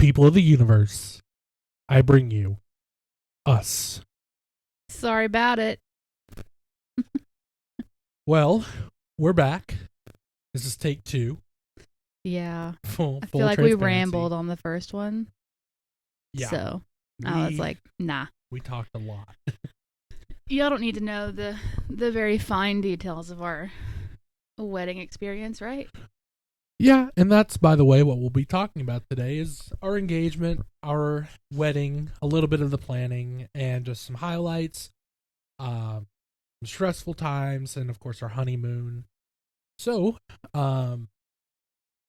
people of the universe, I bring you us. Sorry about it. Well, we're back. This is take 2. Yeah. Full I feel like we transparency. rambled on the first one. Yeah. So I was like, nah. We talked a lot. Y'all don't need to know the very fine details of our wedding experience, right? Yeah, and that's, by the way, what we'll be talking about today is our engagement, our wedding, a little bit of the planning, and just some highlights, some stressful times, and of course our honeymoon. So,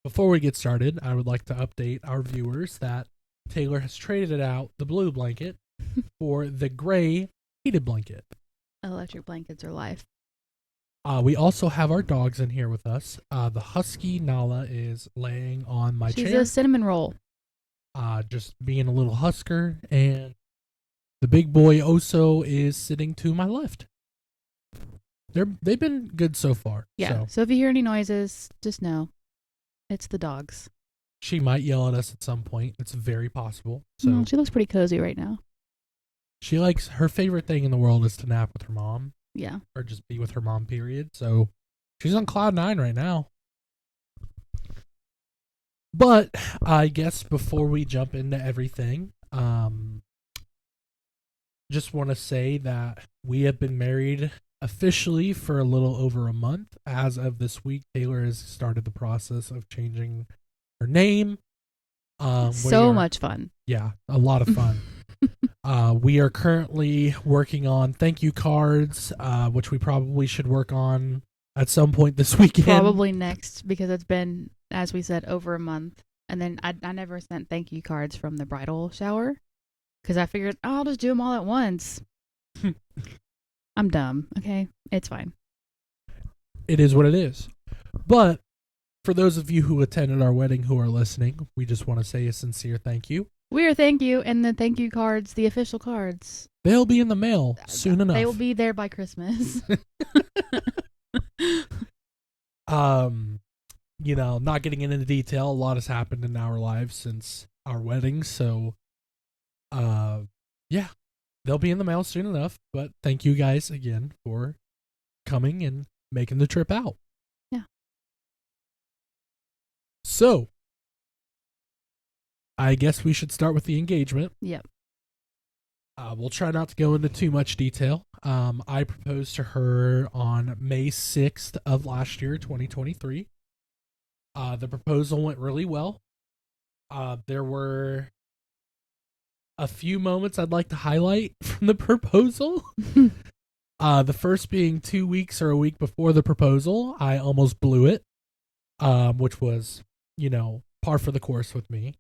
before we get started, I would like to update our viewers that Taylor has traded out the blue blanket for the gray heated blanket. Electric blankets are life. We also have our dogs in here with us. The husky Nala is laying on my She's chair. a cinnamon roll. Just being a little husker, and the big boy Oso is sitting to my left. They've been good so far. Yeah. So if you hear any noises, just know it's the dogs. She might yell at us at some point. It's very possible. So She looks pretty cozy right now. she likes, her favorite thing in the world is to nap with her mom. Yeah. Or just be with her mom, period. So she's on cloud 9 right now. But I guess before we jump into everything, just want to say that we have been married officially for a little over a month. As of this week, Taylor has started the process of changing her name. So much fun. Yeah, a lot of fun. We are currently working on thank you cards, which we probably should work on at some point this weekend. Probably next, because it's been, as we said, over a month. And then I never sent thank you cards from the bridal shower because I figured, I'll just do them all at once. I'm dumb. Okay. It's fine. It is what it is. But for those of you who attended our wedding who are listening, we just want to say a sincere thank you. We are thank you, and the thank you cards, the official cards. They'll be in the mail soon enough. They will be there by Christmas. Not getting into detail, a lot has happened in our lives since our wedding, so yeah, they'll be in the mail soon enough. But thank you guys again for coming and making the trip out. Yeah. So I guess we should start with the engagement. Yep. We'll try not to go into too much detail. I proposed to her on May 6th of last year, 2023. The proposal went really well. There were a few moments I'd like to highlight from the proposal. The first being 2 weeks or a week before the proposal, I almost blew it, which was, par for the course with me.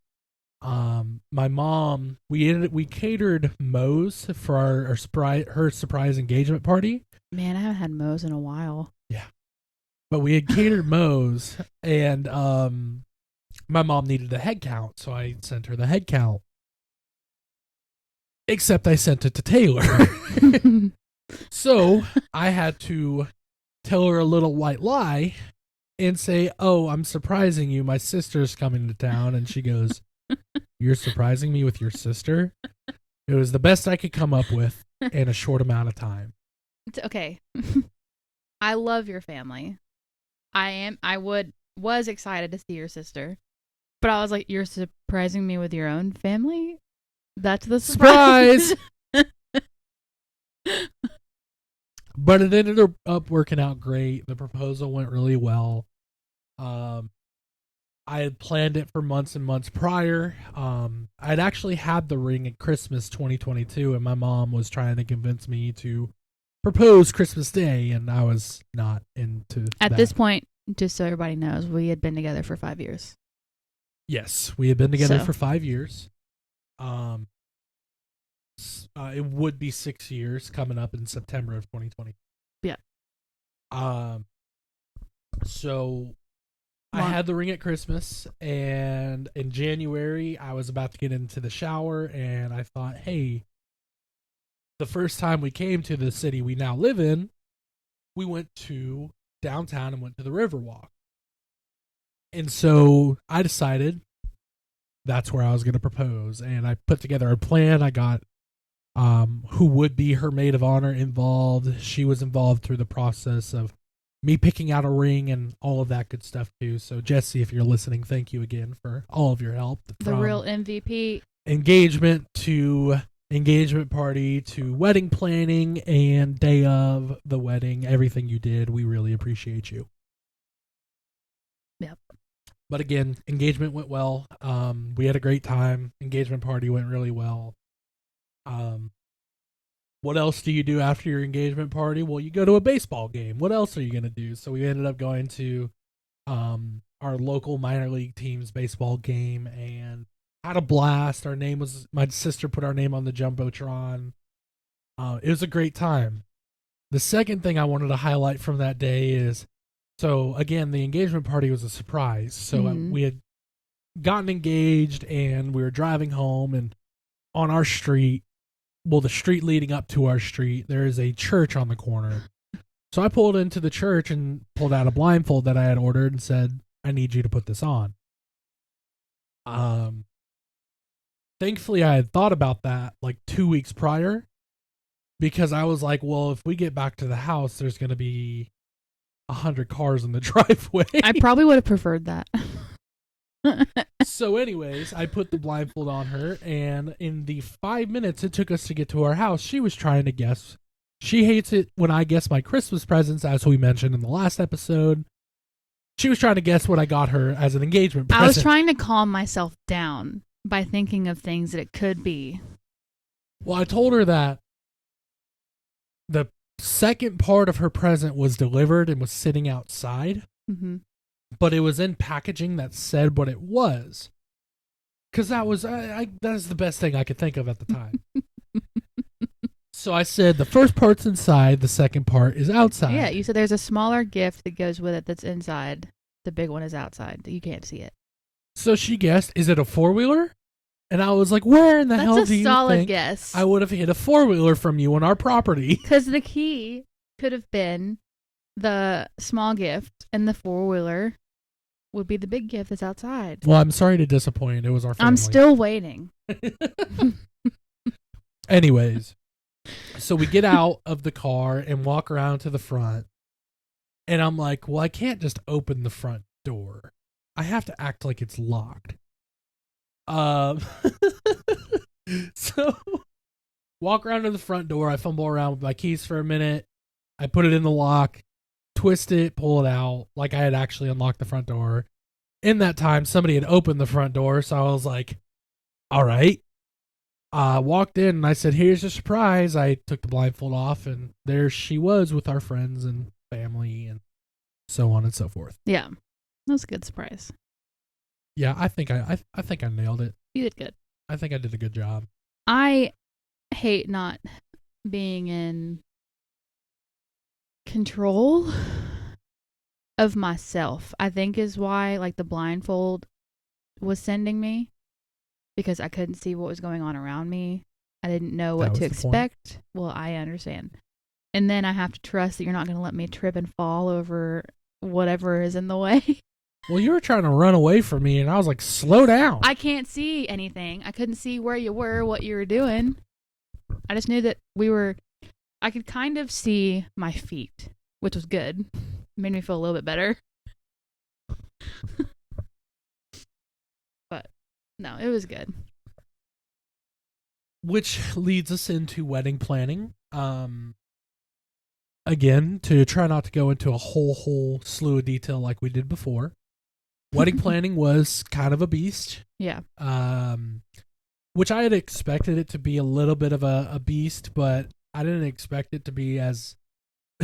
My mom, we catered Moe's for her surprise engagement party. Man, I haven't had Moe's in a while. Yeah. But we had catered Moe's, and my mom needed a head count, so I sent her the head count. Except I sent it to Taylor. So I had to tell her a little white lie and say, "Oh, I'm surprising you. My sister's coming to town." And she goes, "You're surprising me with your sister?" It was the best I could come up with in a short amount of time. Okay. I love your family. Was excited to see your sister. But I was like, you're surprising me with your own family? That's the surprise. But it ended up working out great. The proposal went really well. I had planned it for months and months prior. I'd actually had the ring at Christmas 2022, and my mom was trying to convince me to propose Christmas Day, and I was not into At that. this point, just so everybody knows, we had been together for 5 years. Yes, we had been together for 5 years. It would be 6 years coming up in September of 2020. Yeah. So I had the ring at Christmas, and in January I was about to get into the shower, and I thought, hey, the first time we came to the city we now live in, we went to downtown and went to the Riverwalk. And so I decided that's where I was going to propose. And I put together a plan. I got who would be her maid of honor involved. She was involved through the process of me picking out a ring and all of that good stuff too. So Jesse, if you're listening, thank you again for all of your help. The real MVP. Engagement to engagement party to wedding planning and day of the wedding, everything you did, we really appreciate you. Yep. But again, engagement went well. We had a great time. Engagement party went really well. What else do you do after your engagement party? Well, you go to a baseball game. What else are you going to do? So we ended up going to our local minor league team's baseball game and had a blast. My sister put our name on the Jumbotron. It was a great time. The second thing I wanted to highlight from that day is, so again, the engagement party was a surprise. So we had gotten engaged and we were driving home, and on our street, well, the street leading up to our street, there is a church on the corner. So I pulled into the church and pulled out a blindfold that I had ordered and said, I need you to put this on. Thankfully, I had thought about that like 2 weeks prior, because I was like, well, if we get back to the house, there's going to be 100 cars in the driveway. I probably would have preferred that. So anyways, I put the blindfold on her, and in the 5 minutes it took us to get to our house, she was trying to guess. She hates it when I guess my Christmas presents, as we mentioned in the last episode. She was trying to guess what I got her as an engagement present. I was trying to calm myself down by thinking of things that it could be. Well, I told her that the second part of her present was delivered and was sitting outside. Mm-hmm. But it was in packaging that said what it was. Because that was the best thing I could think of at the time. So I said the first part's inside, the second part is outside. Yeah, you said there's a smaller gift that goes with it that's inside. The big one is outside. You can't see it. So she guessed, is it a four-wheeler? And I was like, where in the hell do you think That's a solid guess. I would have hit a four-wheeler from you on our property? Because the key could have been the small gift, and the four-wheeler would be the big gift that's outside. Well, I'm sorry to disappoint. It was our family. I'm still waiting. Anyways, so we get out of the car and walk around to the front. And I'm like, well, I can't just open the front door. I have to act like it's locked. So walk around to the front door. I fumble around with my keys for a minute. I put it in the lock, twist it, pull it out, like I had actually unlocked the front door. In that time, somebody had opened the front door, so I was like, all right. Walked in and I said, here's a surprise. I took the blindfold off, and there she was with our friends and family and so on and so forth. Yeah, that was a good surprise. Yeah, I think I nailed it. You did good. I think I did a good job. I hate not being in control of myself, I think is why like the blindfold was sending me, because I couldn't see what was going on around me. I didn't know what to expect. Well, I understand. And then I have to trust that you're not going to let me trip and fall over whatever is in the way. Well, you were trying to run away from me, and I was like, slow down. I can't see anything. I couldn't see where you were, what you were doing. I just knew that I could kind of see my feet, which was good. Made me feel a little bit better. But no, it was good. Which leads us into wedding planning. Again, to try not to go into a whole slew of detail like we did before. Wedding planning was kind of a beast. Yeah. Which I had expected it to be a little bit of a beast, but I didn't expect it to be as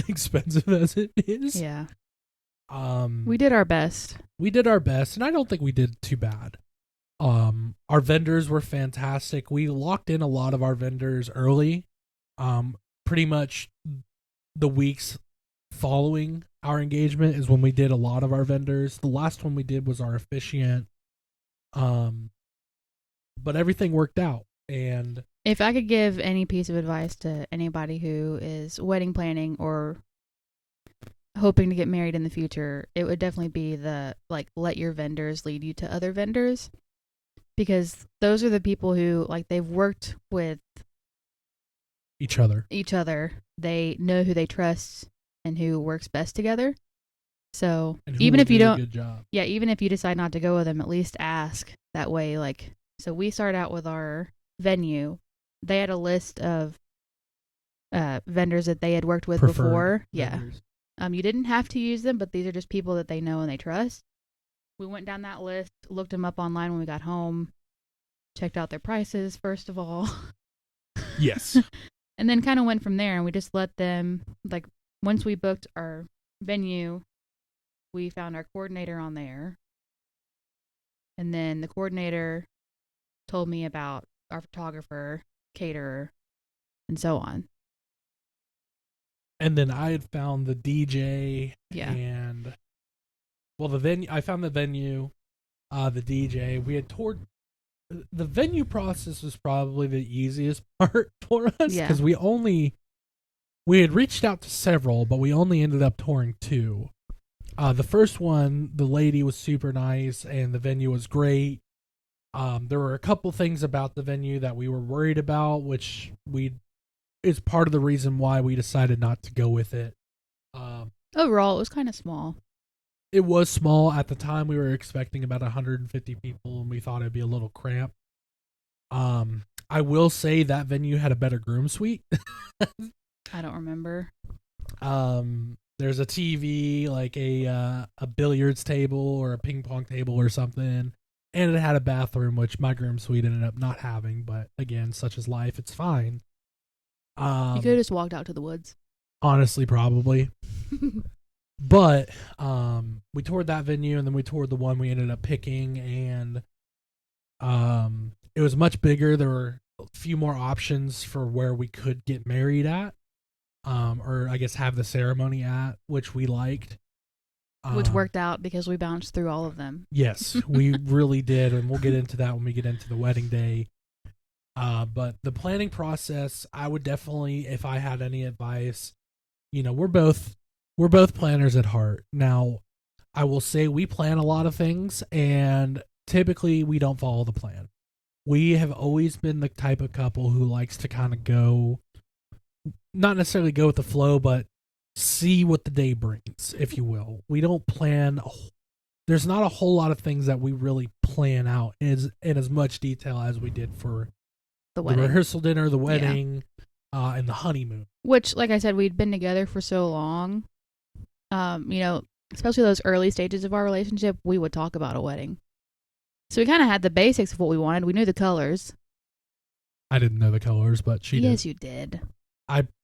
expensive as it is. Yeah. We did our best. We did our best, and I don't think we did too bad. Our vendors were fantastic. We locked in a lot of our vendors early. Pretty much the weeks following our engagement is when we did a lot of our vendors. The last one we did was our officiant. But everything worked out. And if I could give any piece of advice to anybody who is wedding planning or hoping to get married in the future, it would definitely be let your vendors lead you to other vendors. because those are the people who, like, they've worked with Each other. They know who they trust and who works best together. So And who even will if you do a don't, good job. yeah, even if you decide not to go with them, at least ask. That way, like, so we start out with our venue. They had a list of vendors that they had worked with Preferred before. vendors. Yeah. You didn't have to use them, but these are just people that they know and they trust. We went down that list, looked them up online when we got home, checked out their prices, first of all. Yes. And then kind of went from there, and we just let them, like, once we booked our venue, we found our coordinator on there. And then the coordinator told me about our photographer, caterer, and so on. And then I had found the DJ Yeah. and, well, the venue. I found the venue, the DJ. We had toured. The venue process was probably the easiest part for us because we had reached out to several, but we only ended up touring 2. The first one, the lady was super nice and the venue was great. There were a couple things about the venue that we were worried about, which is part of the reason why we decided not to go with it. Overall, it was kind of small. It was small at the time. We were expecting about 150 people, and we thought it'd be a little cramped. I will say that venue had a better groom suite. I don't remember. There's a TV, like a billiards table or a ping pong table or something, and it had a bathroom, which my groom suite ended up not having. But again, such is life. It's fine. You could have just walked out to the woods. Honestly, probably. But we toured that venue, and then we toured the one we ended up picking, and it was much bigger. There were a few more options for where we could get married at, or I guess have the ceremony at, which we liked. Which worked out because we bounced through all of them. Yes, we really did, and we'll get into that when we get into the wedding day. But the planning process, I would definitely, if I had any advice, we're both planners at heart. Now, I will say we plan a lot of things, and typically we don't follow the plan. We have always been the type of couple who likes to kind of go, not necessarily go with the flow, but see what the day brings, if you will. We don't plan. There's not a whole lot of things that we really plan out in as much detail as we did for the rehearsal dinner, the wedding, and the honeymoon. Which, like I said, we'd been together for so long. Especially those early stages of our relationship, we would talk about a wedding. So we kind of had the basics of what we wanted. We knew the colors. I didn't know the colors, but she did. Yes, you did.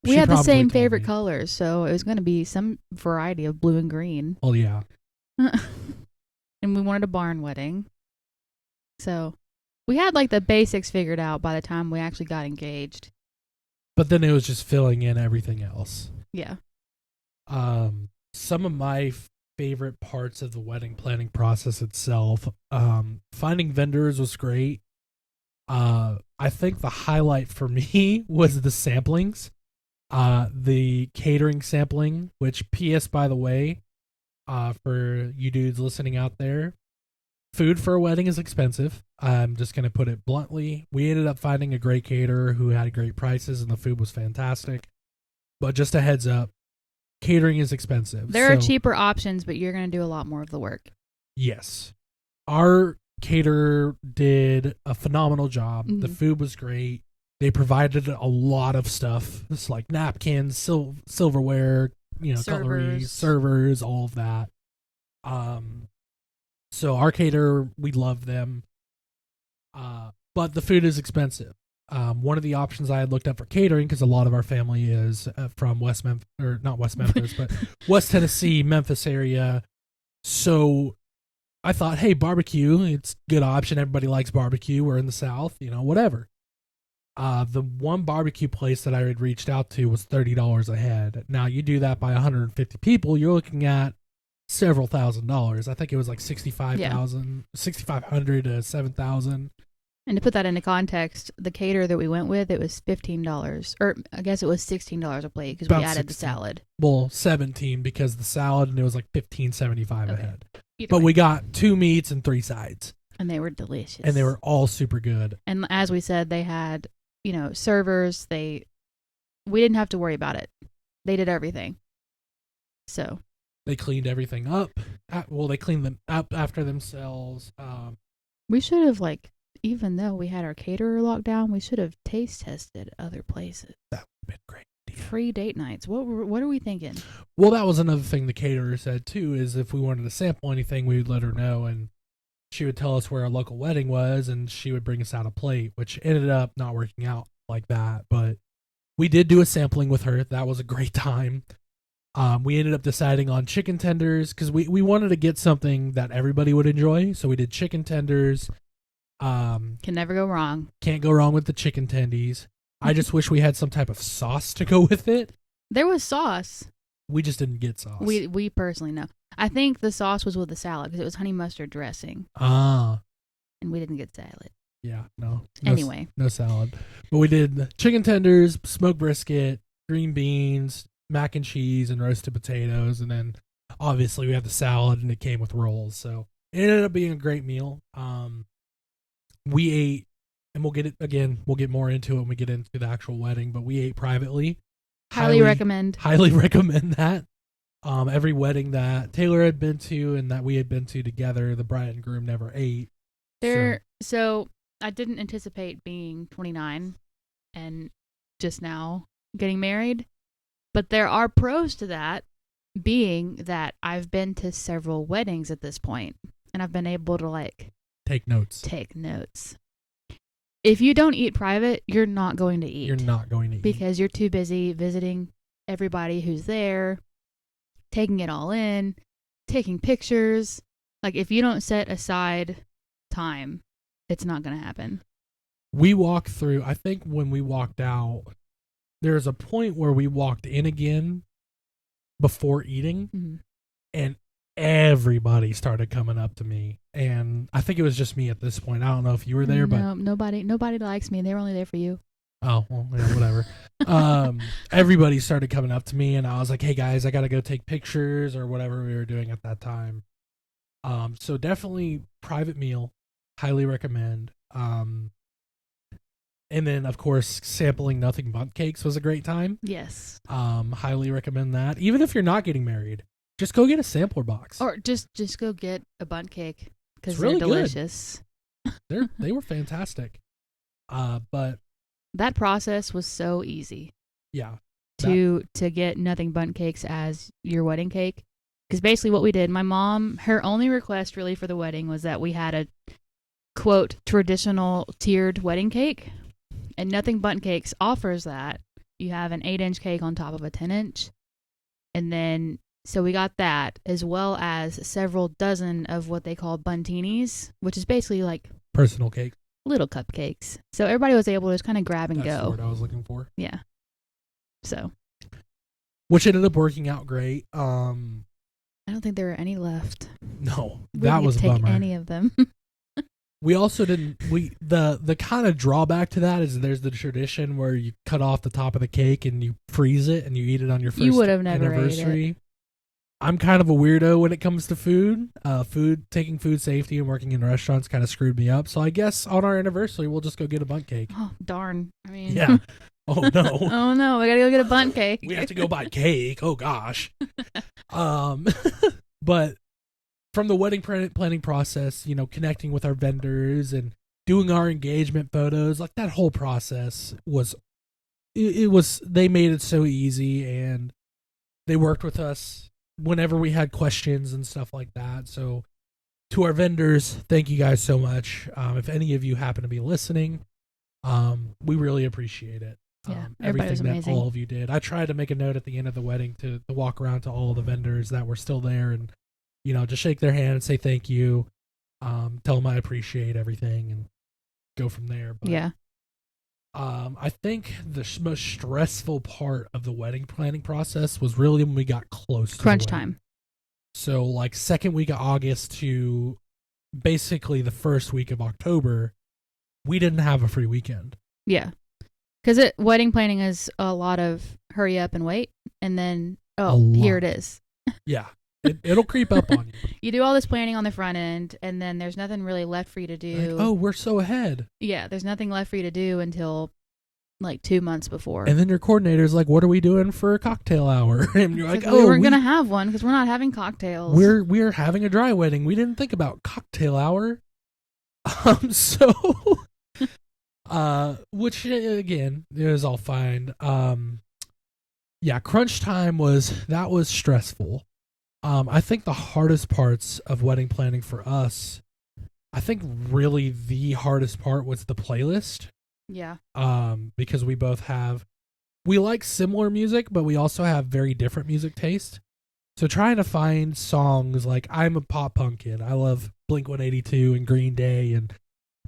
We had the same favorite colors, so it was going to be some variety of blue and green. Oh, yeah. And we wanted a barn wedding. So we had, like, the basics figured out by the time we actually got engaged. But then it was just filling in everything else. Yeah. Some of my favorite parts of the wedding planning process itself, finding vendors was great. I think the highlight for me was the samplings, the catering sampling, which PS, by the way, for you dudes listening out there, food for a wedding is expensive. I'm just going to put it bluntly. We ended up finding a great caterer who had great prices, and the food was fantastic. But just a heads up, catering is expensive. There are cheaper options, but you're going to do a lot more of the work. Yes. Our caterer did a phenomenal job. Mm-hmm. The food was great. They provided a lot of stuff. It's like napkins, silverware, cutlery, servers, all of that. So our caterer, we love them. But the food is expensive. One of the options I had looked up for catering, because a lot of our family is from West Memphis, or not West Memphis, but West Tennessee, Memphis area. So I thought, hey, barbecue, it's a good option. Everybody likes barbecue. We're in the South, whatever. The one barbecue place that I had reached out to was $30 a head. Now, you do that by 150 people, you're looking at several $1,000s. I think it was like $6,500 to $7,000. And to put that into context, the caterer that we went with, it was $15, or I guess it was $16 a plate because we added 16. The salad. Well, 17 because the salad, and it was like $15.75 a head. But we got 2 meats and 3 sides. And they were delicious. And they were all super good. And as we said, they had, servers. We didn't have to worry about it. They did everything. So. They cleaned everything up. They cleaned them up after themselves. We should have, even though we had our caterer locked down, we should have taste tested other places. That would have been great. Free date nights. What are we thinking? Well, that was another thing the caterer said too, is if we wanted to sample anything, we would let her know, and she would tell us where our local wedding was, and she would bring us out a plate, which ended up not working out like that. But we did do a sampling with her. That was a great time. We ended up deciding on chicken tenders because we wanted to get something that everybody would enjoy. So we did chicken tenders. Can never go wrong. Can't go wrong with the chicken tendies. I just wish we had some type of sauce to go with it. There was sauce. We just didn't get sauce. We personally know. I think the sauce was with the salad because it was honey mustard dressing. Ah. And we didn't get salad. Yeah, no. Anyway. No salad. But we did chicken tenders, smoked brisket, green beans, mac and cheese, and roasted potatoes. And then obviously we had the salad, and it came with rolls. So it ended up being a great meal. We ate, and we'll get more into it when we get into the actual wedding, but we ate privately. Highly recommend. Highly recommend that. Every wedding that Taylor had been to and that we had been to together, the bride and groom never ate. So I didn't anticipate being 29 and just now getting married, but there are pros to that, being that I've been to several weddings at this point, and I've been able to take notes. If you don't eat private, you're not going to eat. You're not going to eat. Because you're too busy visiting everybody who's there, taking it all in, taking pictures. If you don't set aside time, it's not going to happen. We walked through, I think when we walked out, there was a point where we walked in again before eating, mm-hmm. and everybody started coming up to me. And I think it was just me at this point. I don't know if you were there, but nobody likes me. They were only there for you. Oh, well, yeah, whatever. Everybody started coming up to me, and I was like, hey guys, I got to go take pictures or whatever we were doing at that time. So definitely private meal, highly recommend. And then of course, sampling nothing but cakes was a great time. Yes. Highly recommend that. Even if you're not getting married, just go get a sampler box. Or just go get a bundt cake because they're really delicious. They were fantastic. But that process was so easy. Yeah. To get nothing bundt cakes as your wedding cake. Because basically what we did, my mom, her only request really for the wedding was that we had a, quote, traditional tiered wedding cake. And Nothing Bundt Cakes offers that. You have an 8-inch cake on top of a 10-inch. And then, so we got that, as well as several dozen of what they call buntinis, which is basically personal cake. Little cupcakes. So everybody was able to just kind of grab and That's go. the word I was looking for. Yeah. So. Which ended up working out great. I don't think there were any left. No, that was a bummer. Take any of them. We also didn't. The kind of drawback to that is there's the tradition where you cut off the top of the cake and you freeze it and you eat it on your first you would have never anniversary. Ate it. I'm kind of a weirdo when it comes to food. Taking food safety and working in restaurants kind of screwed me up. So I guess on our anniversary we'll just go get a bundt cake. Oh darn! I mean, yeah. Oh no. Oh no! We gotta go get a bundt cake. We have to go buy cake. Oh gosh. But from the wedding planning process, connecting with our vendors and doing our engagement photos, that whole process was, they made it so easy, and they worked with us whenever we had questions and stuff like that. So to our vendors, thank you guys so much. If any of you happen to be listening, we really appreciate it. Yeah, everything that amazing. all of you did. I tried to make a note at the end of the wedding to walk around to all the vendors that were still there and, just shake their hand and say thank you. Tell them I appreciate everything and go from there. But, yeah. I think the most stressful part of the wedding planning process was really when we got close to crunch the wedding. time. So second week of August to basically the first week of October, we didn't have a free weekend. Yeah. Because wedding planning is a lot of hurry up and wait, and then, here it is. Yeah. It'll creep up on you. You do all this planning on the front end, and then there's nothing really left for you to do. Like, oh, we're so ahead. Yeah, there's nothing left for you to do until like 2 months before. And then your coordinator's like, "What are we doing for a cocktail hour?" And you're like, "Oh, we weren't gonna have one because we're not having cocktails. We're having a dry wedding. We didn't think about cocktail hour." So, which again, it was all fine. Yeah, crunch time was stressful. I think the hardest parts of wedding planning for us, I think really the hardest part was the playlist. Yeah. Because we like similar music, but we also have very different music taste. So trying to find songs like, I'm a pop punk kid. I love Blink-182 and Green Day and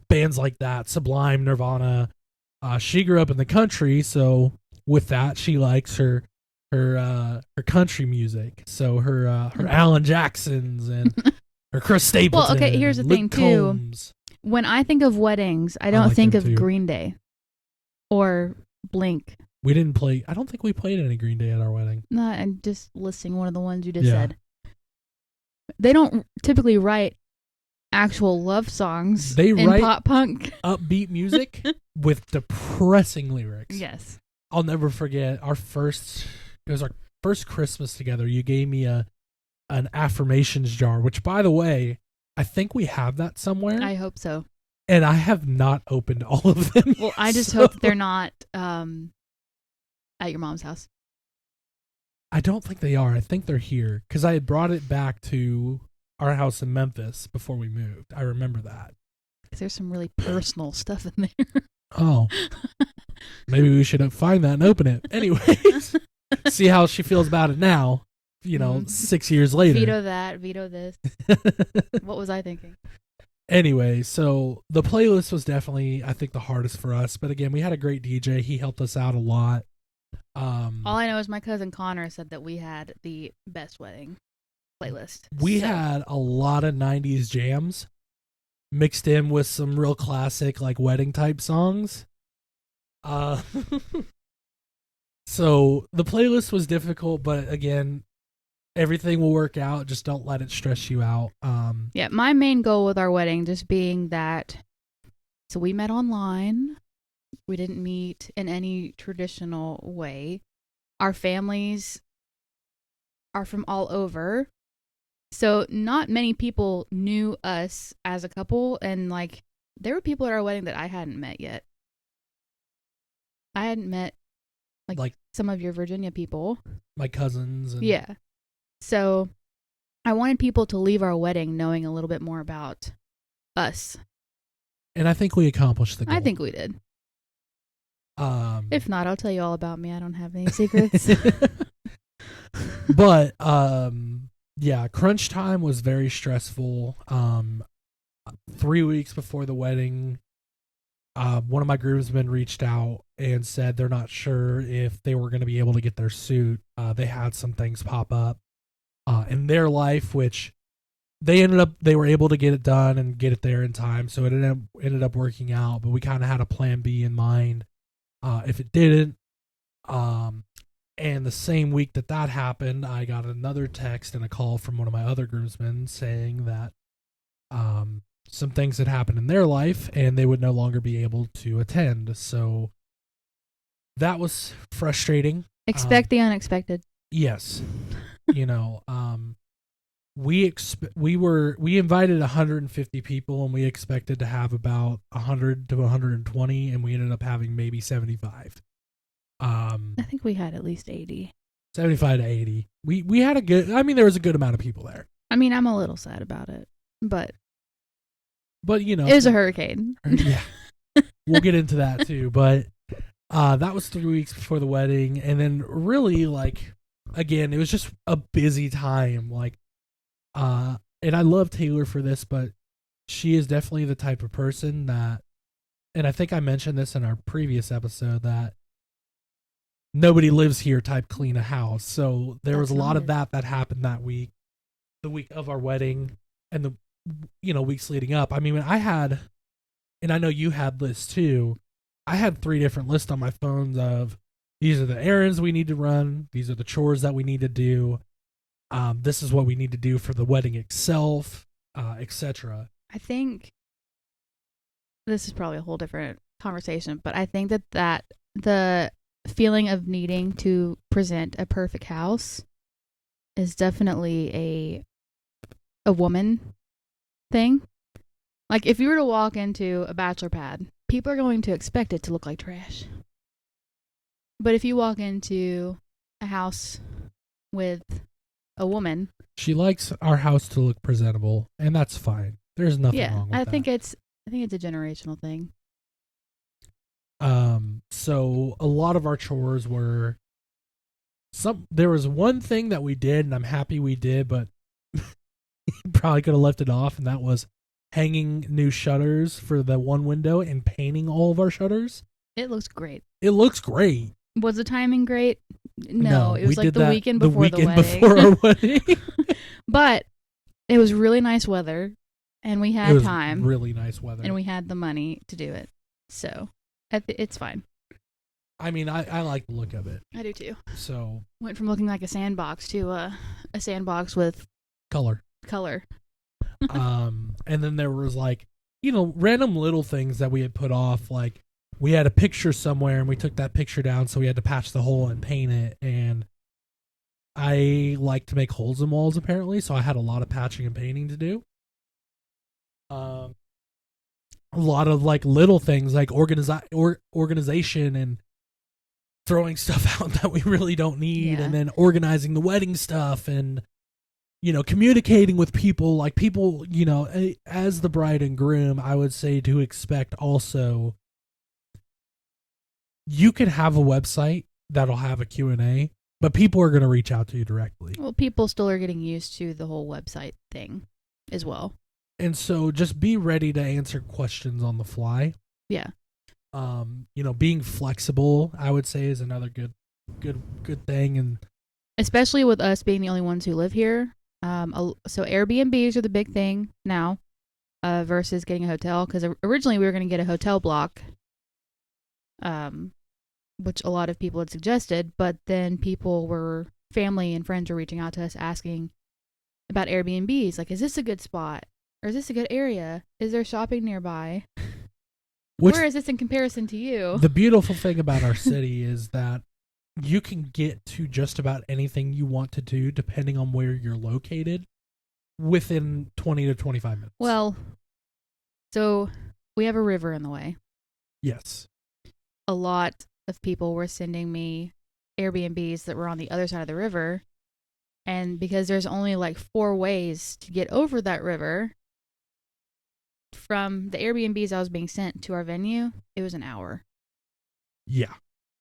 bands like that, Sublime, Nirvana. She grew up in the country, so with that, she likes her country music. So her Alan Jacksons and her Chris Stapleton. Well, okay, here's the thing too. When I think of weddings, I don't think of Green Day or Blink. We didn't play. I don't think we played any Green Day at our wedding. No, I'm just listing one of the ones you just said. They don't typically write actual love songs. They write pop punk upbeat music with depressing lyrics. Yes. I'll never forget it was our first Christmas together. You gave me an affirmations jar, which, by the way, I think we have that somewhere. I hope so. And I have not opened all of them. Well, I just hope that they're not at your mom's house. I don't think they are. I think they're here because I had brought it back to our house in Memphis before we moved. I remember that. Because there's some really personal stuff in there. Oh. Maybe we should find that and open it. Anyways, see how she feels about it now, 6 years later. Veto that, veto this. What was I thinking? Anyway, so the playlist was definitely, I think, the hardest for us. But again, we had a great DJ. He helped us out a lot. All I know is my cousin Connor said that we had the best wedding playlist. We had a lot of 90s jams mixed in with some real classic, like, wedding type songs. So the playlist was difficult, but again, everything will work out. Just don't let it stress you out. Yeah, my main goal with our wedding just being that, so we met online. We didn't meet in any traditional way. Our families are from all over. So not many people knew us as a couple. And like, there were people at our wedding that I hadn't met yet. I hadn't met like some of your Virginia people. My cousins. Yeah. So I wanted people to leave our wedding knowing a little bit more about us. And I think we accomplished the goal. I think we did. If not, I'll tell you all about me. I don't have any secrets. But yeah, crunch time was very stressful. 3 weeks before the wedding, one of my groomsmen reached out and said they're not sure if they were going to be able to get their suit. They had some things pop up in their life, which they were able to get it done and get it there in time. So it ended up working out, but we kind of had a plan B in mind if it didn't. And the same week that happened, I got another text and a call from one of my other groomsmen saying that some things had happened in their life and they would no longer be able to attend. So that was frustrating. Expect the unexpected. Yes. We invited 150 people and we expected to have about 100 to 120, and we ended up having maybe 75. I think we had at least 80. 75 to 80. We had there was a good amount of people there. I mean, I'm a little sad about it, but it was a hurricane. Yeah. We'll get into that too, but that was 3 weeks before the wedding, and then really, like, again, it was just a busy time, like, and I love Taylor for this, but she is definitely the type of person that, and I think I mentioned this in our previous episode, that nobody lives here type clean a house. So there was a lot of that happened that week, the week of our wedding, and the weeks leading up. I mean, I had, and I know you had lists too, I had 3 different lists on my phone of, these are the errands we need to run, these are the chores that we need to do. This is what we need to do for the wedding itself, etc. I think this is probably a whole different conversation, but I think that the feeling of needing to present a perfect house is definitely a woman thing. Like, if you were to walk into a bachelor pad, people are going to expect it to look like trash. But if you walk into a house with a woman, she likes our house to look presentable, and that's fine. There's nothing wrong with that. I think it's a generational thing. So a lot of our chores were there was one thing that we did, and I'm happy we did, but probably could have left it off, and that was hanging new shutters for the one window and painting all of our shutters. It looks great. It looks great. Was the timing great? No, it was like the weekend before the wedding. Before our wedding. But it was really nice weather, and we had time. Really nice weather, and we had the money to do it. So it's fine. I mean, I like the look of it. I do too. So went from looking like a sandbox to a sandbox with color. And then there was like, random little things that we had put off. Like, we had a picture somewhere and we took that picture down, so we had to patch the hole and paint it. And I like to make holes in walls, apparently, so I had a lot of patching and painting to do. A lot of like little things like organization and throwing stuff out that we really don't need, and then organizing the wedding stuff and communicating with people, like people, as the bride and groom, I would say to expect also, you can have a website that'll have a Q&A, but people are going to reach out to you directly. Well, people still are getting used to the whole website thing as well. And so just be ready to answer questions on the fly. Yeah. Being flexible, I would say, is another good thing. And especially with us being the only ones who live here. So Airbnbs are the big thing now, versus getting a hotel. Because originally we were going to get a hotel block, which a lot of people had suggested. But then family and friends were reaching out to us asking about Airbnbs. Like, is this a good spot? Or is this a good area? Is there shopping nearby? Where is this in comparison to you? The beautiful thing about our city is that you can get to just about anything you want to do depending on where you're located within 20 to 25 minutes. Well, so we have a river in the way. Yes. A lot of people were sending me Airbnbs that were on the other side of the river. And because there's only like 4 ways to get over that river, from the Airbnbs I was being sent to our venue, it was an hour. Yeah.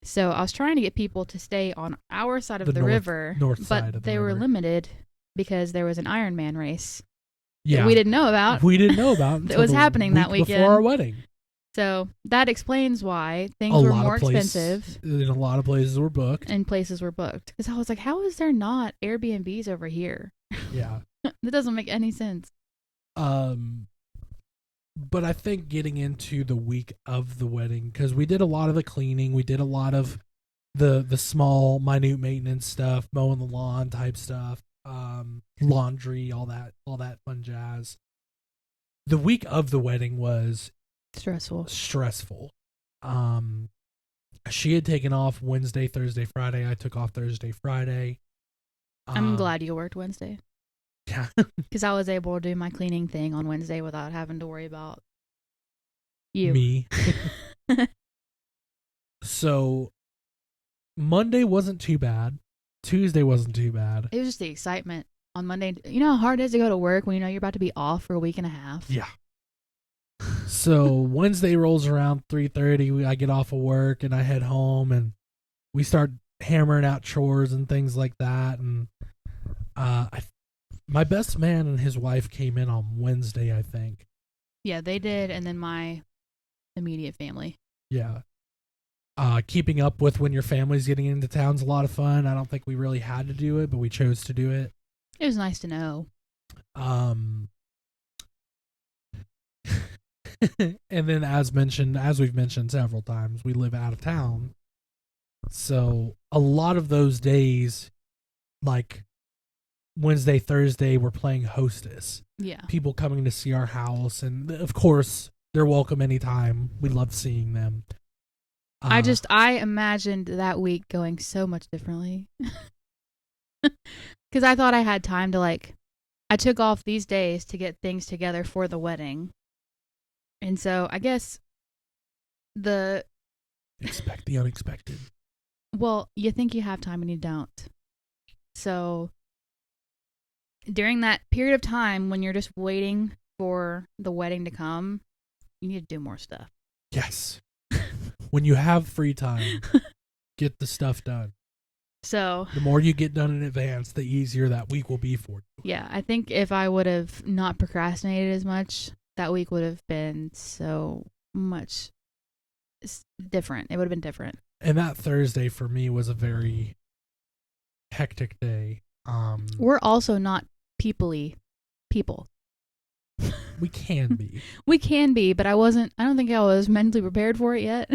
So I was trying to get people to stay on our side of the river, north side of the but they were limited because there was an Ironman race. Yeah. That we didn't know about. It was happening that weekend before our wedding. So that explains why things were more expensive. And a lot of places were booked. And places were booked. Because I was like, how is there not Airbnbs over here? Yeah. That doesn't make any sense. But I think getting into the week of the wedding, because we did a lot of the cleaning, we did a lot of the small, minute maintenance stuff, mowing the lawn type stuff, laundry, all that fun jazz. The week of the wedding was stressful. She had taken off Wednesday, Thursday, Friday. I took off Thursday, Friday. I'm glad you worked Wednesday. Yeah. Because I was able to do my cleaning thing on Wednesday without having to worry about you. Me. So Monday wasn't too bad. Tuesday wasn't too bad. It was just the excitement on Monday. You know how hard it is to go to work when you know you're about to be off for a week and a half? Yeah. So Wednesday rolls around 3:30. I get off of work and I head home and we start hammering out chores and things like that. And my best man and his wife came in on Wednesday, I think. Yeah, they did. And then my immediate family. Yeah. Keeping up with when your family's getting into town's a lot of fun. I don't think we really had to do it, but we chose to do it. It was nice to know. And then as we've mentioned several times, we live out of town. So a lot of those days, like Wednesday, Thursday, we're playing Hostess. Yeah. People coming to see our house, and of course, they're welcome anytime. We love seeing them. I imagined that week going so much differently. Because I thought I had time to, like, I took off these days to get things together for the wedding. And so I guess expect the unexpected. Well, you think you have time and you don't. So during that period of time when you're just waiting for the wedding to come, you need to do more stuff. Yes. When you have free time, get the stuff done. So the more you get done in advance, the easier that week will be for you. Yeah, I think if I would have not procrastinated as much, that week would have been so much different. It would have been different. And that Thursday for me was a very hectic day. We're also not people. We can be. We can be, but I don't think I was mentally prepared for it yet.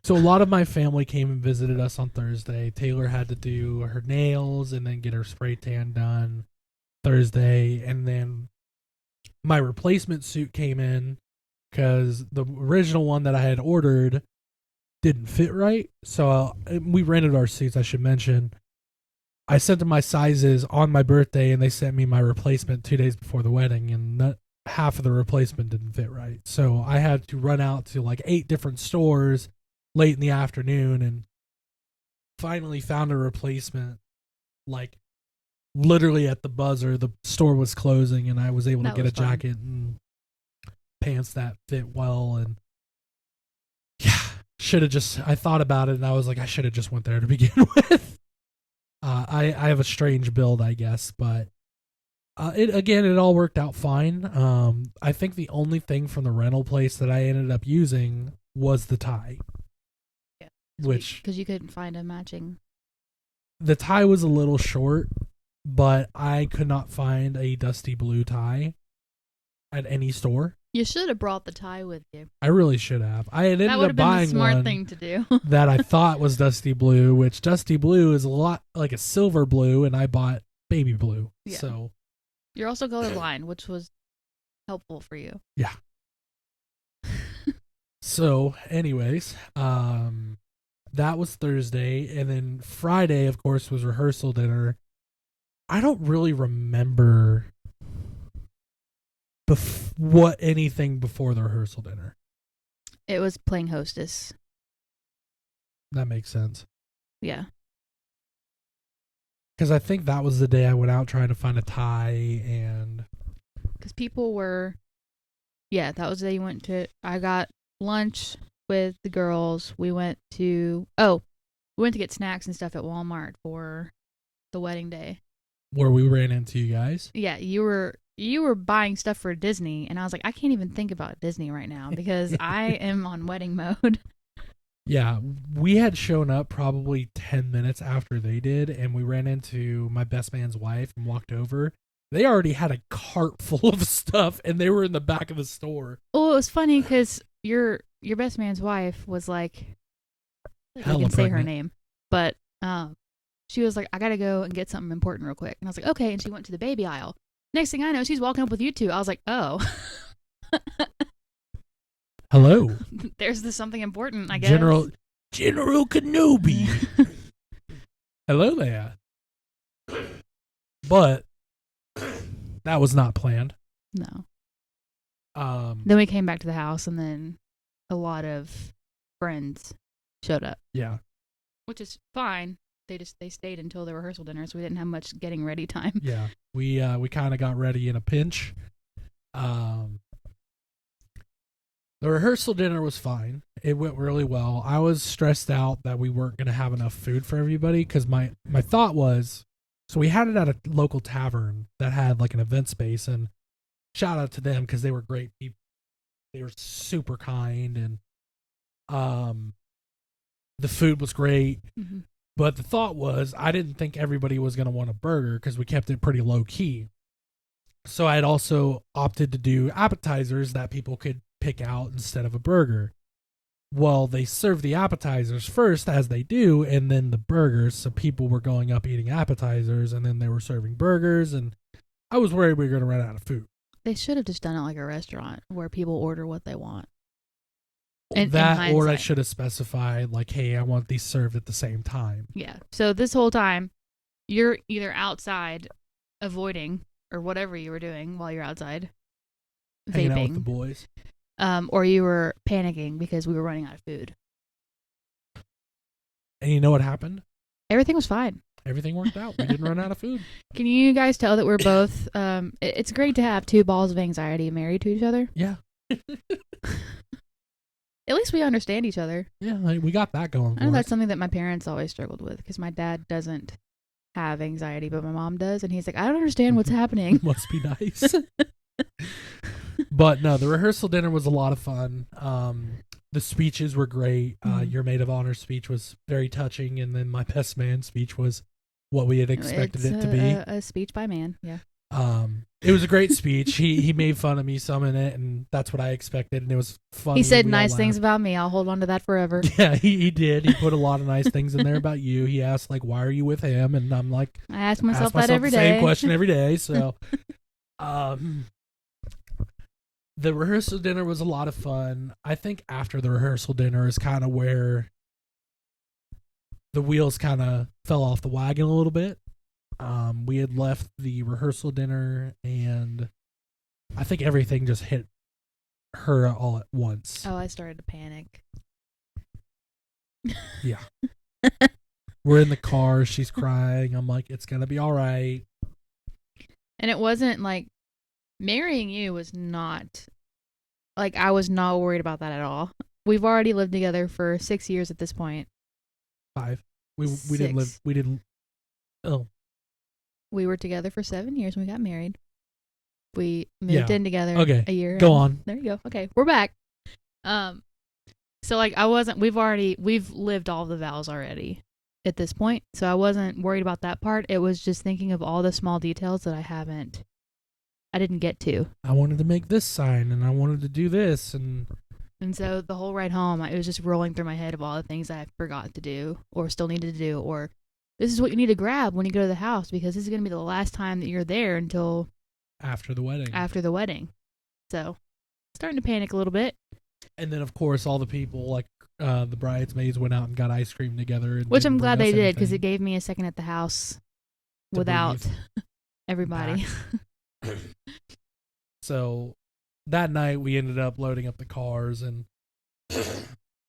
So a lot of my family came and visited us on Thursday. Taylor had to do her nails and then get her spray tan done Thursday. And then my replacement suit came in because the original one that I had ordered didn't fit right. So we rented our suits, I should mention. I sent them my sizes on my birthday, and they sent me my replacement 2 days before the wedding, and half of the replacement didn't fit right. So I had to run out to like 8 different stores late in the afternoon and finally found a replacement. Like literally at the buzzer, the store was closing, and I was able to get a jacket and pants that fit well. And yeah, I thought about it, and I was like, I should have just went there to begin with. I have a strange build, I guess, but it all worked out fine. I think the only thing from the rental place that I ended up using was the tie. Yeah, because you couldn't find a matching. The tie was a little short, but I could not find a dusty blue tie at any store. You should have brought the tie with you. I really should have. I had ended up buying the smart thing to do. that I thought was dusty blue, which dusty blue is a lot like a silver blue, and I bought baby blue. Yeah. So you're also colorblind, which was helpful for you. Yeah. So, anyways, that was Thursday, and then Friday, of course, was rehearsal dinner. I don't really remember anything before the rehearsal dinner. It was playing Hostess. That makes sense. Yeah. Because I think that was the day I went out trying to find a tie, and because people were, that was the day you went to. I got lunch with the girls. We went to get snacks and stuff at Walmart for the wedding day. Where we ran into you guys. Yeah, you were buying stuff for Disney, and I was like, I can't even think about Disney right now because I am on wedding mode. Yeah, we had shown up probably 10 minutes after they did, and we ran into my best man's wife and walked over. They already had a cart full of stuff, and they were in the back of the store. Well, it was funny because your best man's wife was like, I can say her name, but she was like, I gotta go and get something important real quick. And I was like, okay, and she went to the baby aisle. Next thing I know, she's walking up with you two. I was like, oh. Hello. There's something important, I guess. General Kenobi. Hello there. But that was not planned. No. Then we came back to the house, and then a lot of friends showed up. Yeah. Which is fine. They stayed until the rehearsal dinner, so we didn't have much getting ready time. Yeah. We kind of got ready in a pinch. The rehearsal dinner was fine. It went really well. I was stressed out that we weren't going to have enough food for everybody because my thought was, so we had it at a local tavern that had like an event space, and shout out to them because they were great people. They were super kind, and the food was great. Mm-hmm. But the thought was, I didn't think everybody was going to want a burger because we kept it pretty low key. So I had also opted to do appetizers that people could pick out instead of a burger. Well, they served the appetizers first, as they do, and then the burgers. So people were going up eating appetizers, and then they were serving burgers, and I was worried we were going to run out of food. They should have just done it like a restaurant where people order what they want. In Or I hindsight. should have specified, like, hey, I want these served at the same time. Yeah. So this whole time, you're either outside avoiding or whatever you were doing while you're outside Hanging out with the vaping, boys. or you were panicking because we were running out of food. And you know what happened? Everything was fine. Everything worked out. We didn't run out of food. Can you guys tell that we're both? It's great to have two balls of anxiety married to each other. Yeah. At least we understand each other. Yeah, we got that going. I know that's something that my parents always struggled with because my dad doesn't have anxiety, but my mom does, and he's like, I don't understand what's happening. Must be nice. But no, the rehearsal dinner was a lot of fun. The speeches were great. Your maid of honor speech was very touching, and then my best man speech was what we had expected it to be. A speech by man, yeah. It was a great speech. He made fun of me some in it, and that's what I expected, and it was fun. He said nice things about me. I'll hold on to that forever. Yeah, he did. He put a lot of nice things in there about you. He asked, like, why are you with him? And I'm like, I ask myself that every the day. same question every day. So, the rehearsal dinner was a lot of fun. I think after the rehearsal dinner is kind of where the wheels kind of fell off the wagon a little bit. We had left the rehearsal dinner, and I think everything just hit her all at once. Oh, I started to panic. Yeah. We're in the car. She's crying. I'm like, it's going to be all right. And it wasn't like marrying you was not like I was not worried about that at all. We've already lived together for 6 years at this point. 5. We didn't live. We didn't. Oh. We were together for 7 years when we got married. We moved in together a year. Go on. There you go. Okay, we're back. So like we've lived all the vows already at this point. So I wasn't worried about that part. It was just thinking of all the small details that I didn't get to. I wanted to make this sign, and I wanted to do this, and so the whole ride home, it was just rolling through my head of all the things I forgot to do or still needed to do, or this is what you need to grab when you go to the house because this is going to be the last time that you're there until after the wedding. So starting to panic a little bit. And then, of course, all the people, like the bridesmaids, went out and got ice cream together. And which I'm glad they did because it gave me a second at the house without everybody. So that night we ended up loading up the cars and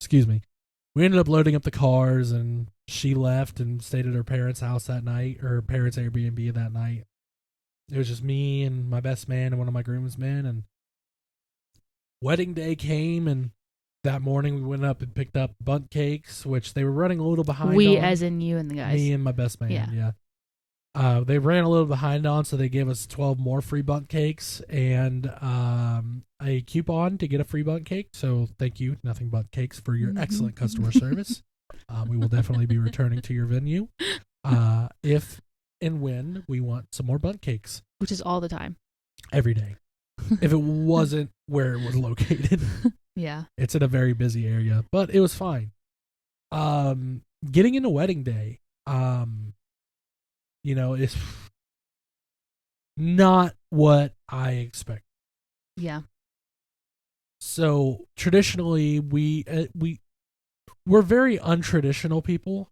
excuse me. We ended up loading up the cars, and she left and stayed at her parents' house that night, or her parents' Airbnb that night. It was just me and my best man and one of my groomsmen, and wedding day came, and that morning we went up and picked up bundt cakes, which they were running a little behind We, on. as in you and the guys. Me and my best man, yeah. They ran a little behind on, so they gave us 12 more free bundt cakes and a coupon to get a free bundt cake. So thank you, Nothing But Cakes, for your excellent customer service. We will definitely be returning to your venue if and when we want some more bundt cakes. Which is all the time. Every day. If it wasn't where it was located. Yeah. It's in a very busy area, but it was fine. Getting into wedding day, it's not what I expected. Yeah. So traditionally, we're very untraditional people,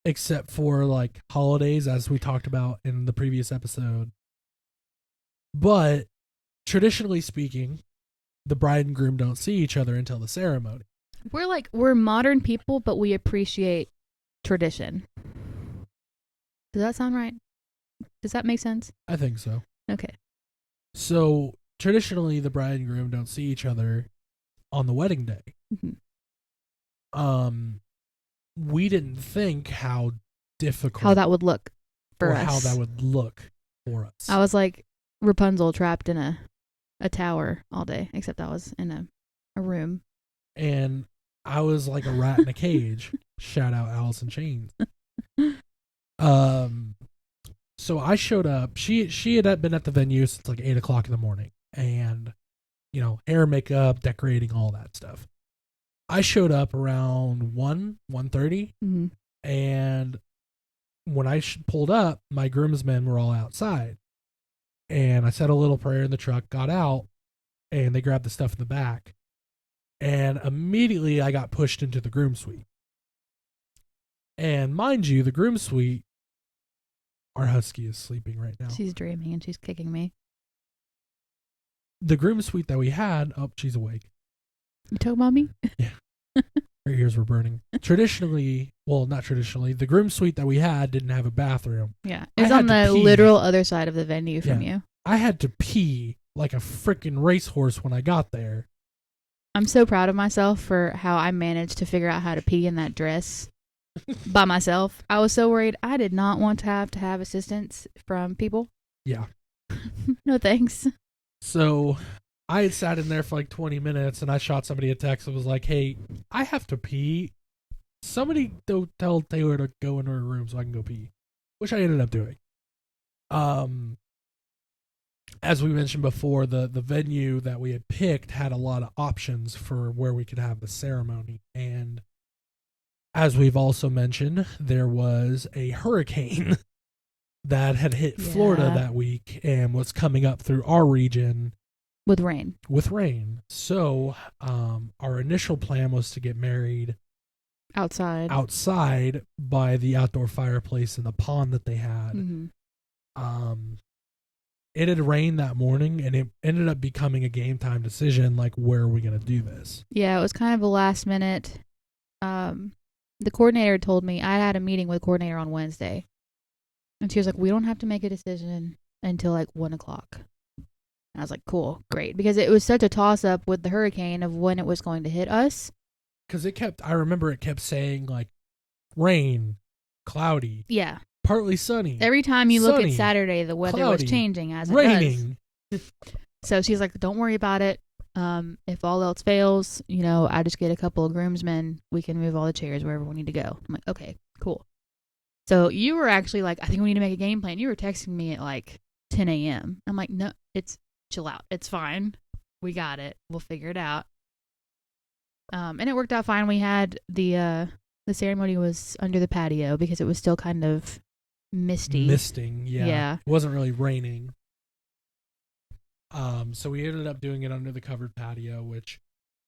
except for like holidays, as we talked about in the previous episode. But traditionally speaking, the bride and groom don't see each other until the ceremony. We're modern people, but we appreciate tradition. Does that sound right? Does that make sense? I think so. Okay. So traditionally, the bride and groom don't see each other on the wedding day. Mm-hmm. We didn't think how difficult, how that would look for us. How that would look for us. I was like Rapunzel trapped in a tower all day, except I was in a room. And I was like a rat in a cage. Shout out Alice in Chains. So I showed up. She had been at the venue since like 8 o'clock in the morning, and hair, makeup, decorating, all that stuff. I showed up around 1:30, Mm-hmm. and when I pulled up, my groomsmen were all outside. And I said a little prayer in the truck, got out, and they grabbed the stuff in the back. And immediately I got pushed into the groom suite. And mind you, the groom suite, our husky is sleeping right now. She's dreaming and she's kicking me. The groom suite that we had, oh, she's awake. You talking about me? Yeah. Her ears were burning. Traditionally, well, not traditionally, the groom suite that we had didn't have a bathroom. Yeah. It's on had to the pee. literal other side of the venue from Yeah. you. I had to pee like a freaking racehorse when I got there. I'm so proud of myself for how I managed to figure out how to pee in that dress by myself. I was so worried. I did not want to have assistance from people. Yeah. No thanks. So I had sat in there for like 20 minutes, and I shot somebody a text that was like, hey, I have to pee. Somebody go tell Taylor to go into her room so I can go pee, which I ended up doing. As we mentioned before, the venue that we had picked had a lot of options for where we could have the ceremony. And as we've also mentioned, there was a hurricane that had hit Florida that week and was coming up through our region with rain. So our initial plan was to get married outside by the outdoor fireplace in the pond that they had. Mm-hmm. It had rained that morning, and it ended up becoming a game time decision, like, where are we going to do this? Yeah, it was kind of a last minute. The coordinator told me, I had a meeting with the coordinator on Wednesday, and she was like, we don't have to make a decision until like 1 o'clock. And I was like, cool, great. Because it was such a toss up with the hurricane of when it was going to hit us. Because I remember it kept saying, like, rain, cloudy. Yeah. Partly sunny. Every time you look at Saturday, the weather cloudy, was changing as it raining. does. So she's like, don't worry about it. If all else fails, I just get a couple of groomsmen. We can move all the chairs wherever we need to go. I'm like, okay, cool. So you were actually like, I think we need to make a game plan. You were texting me at like 10 a.m. I'm like, no, chill out. It's fine. We got it. We'll figure it out. And it worked out fine. We had the ceremony was under the patio because it was still kind of misting, yeah. It wasn't really raining. So we ended up doing it under the covered patio, which,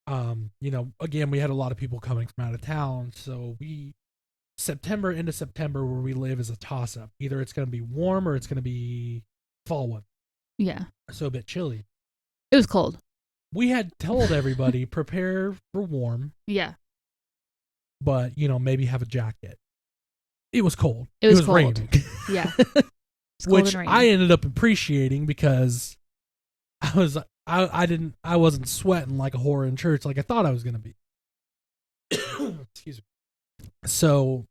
again, we had a lot of people coming from out of town. So into September where we live is a toss up. Either it's going to be warm or it's going to be fall weather. Yeah. So a bit chilly. It was cold. We had told everybody prepare for warm. Yeah. But, maybe have a jacket. It was cold. It was cold. Raining. Yeah. Which I ended up appreciating because I wasn't sweating like a whore in church like I thought I was going to be. Excuse me. So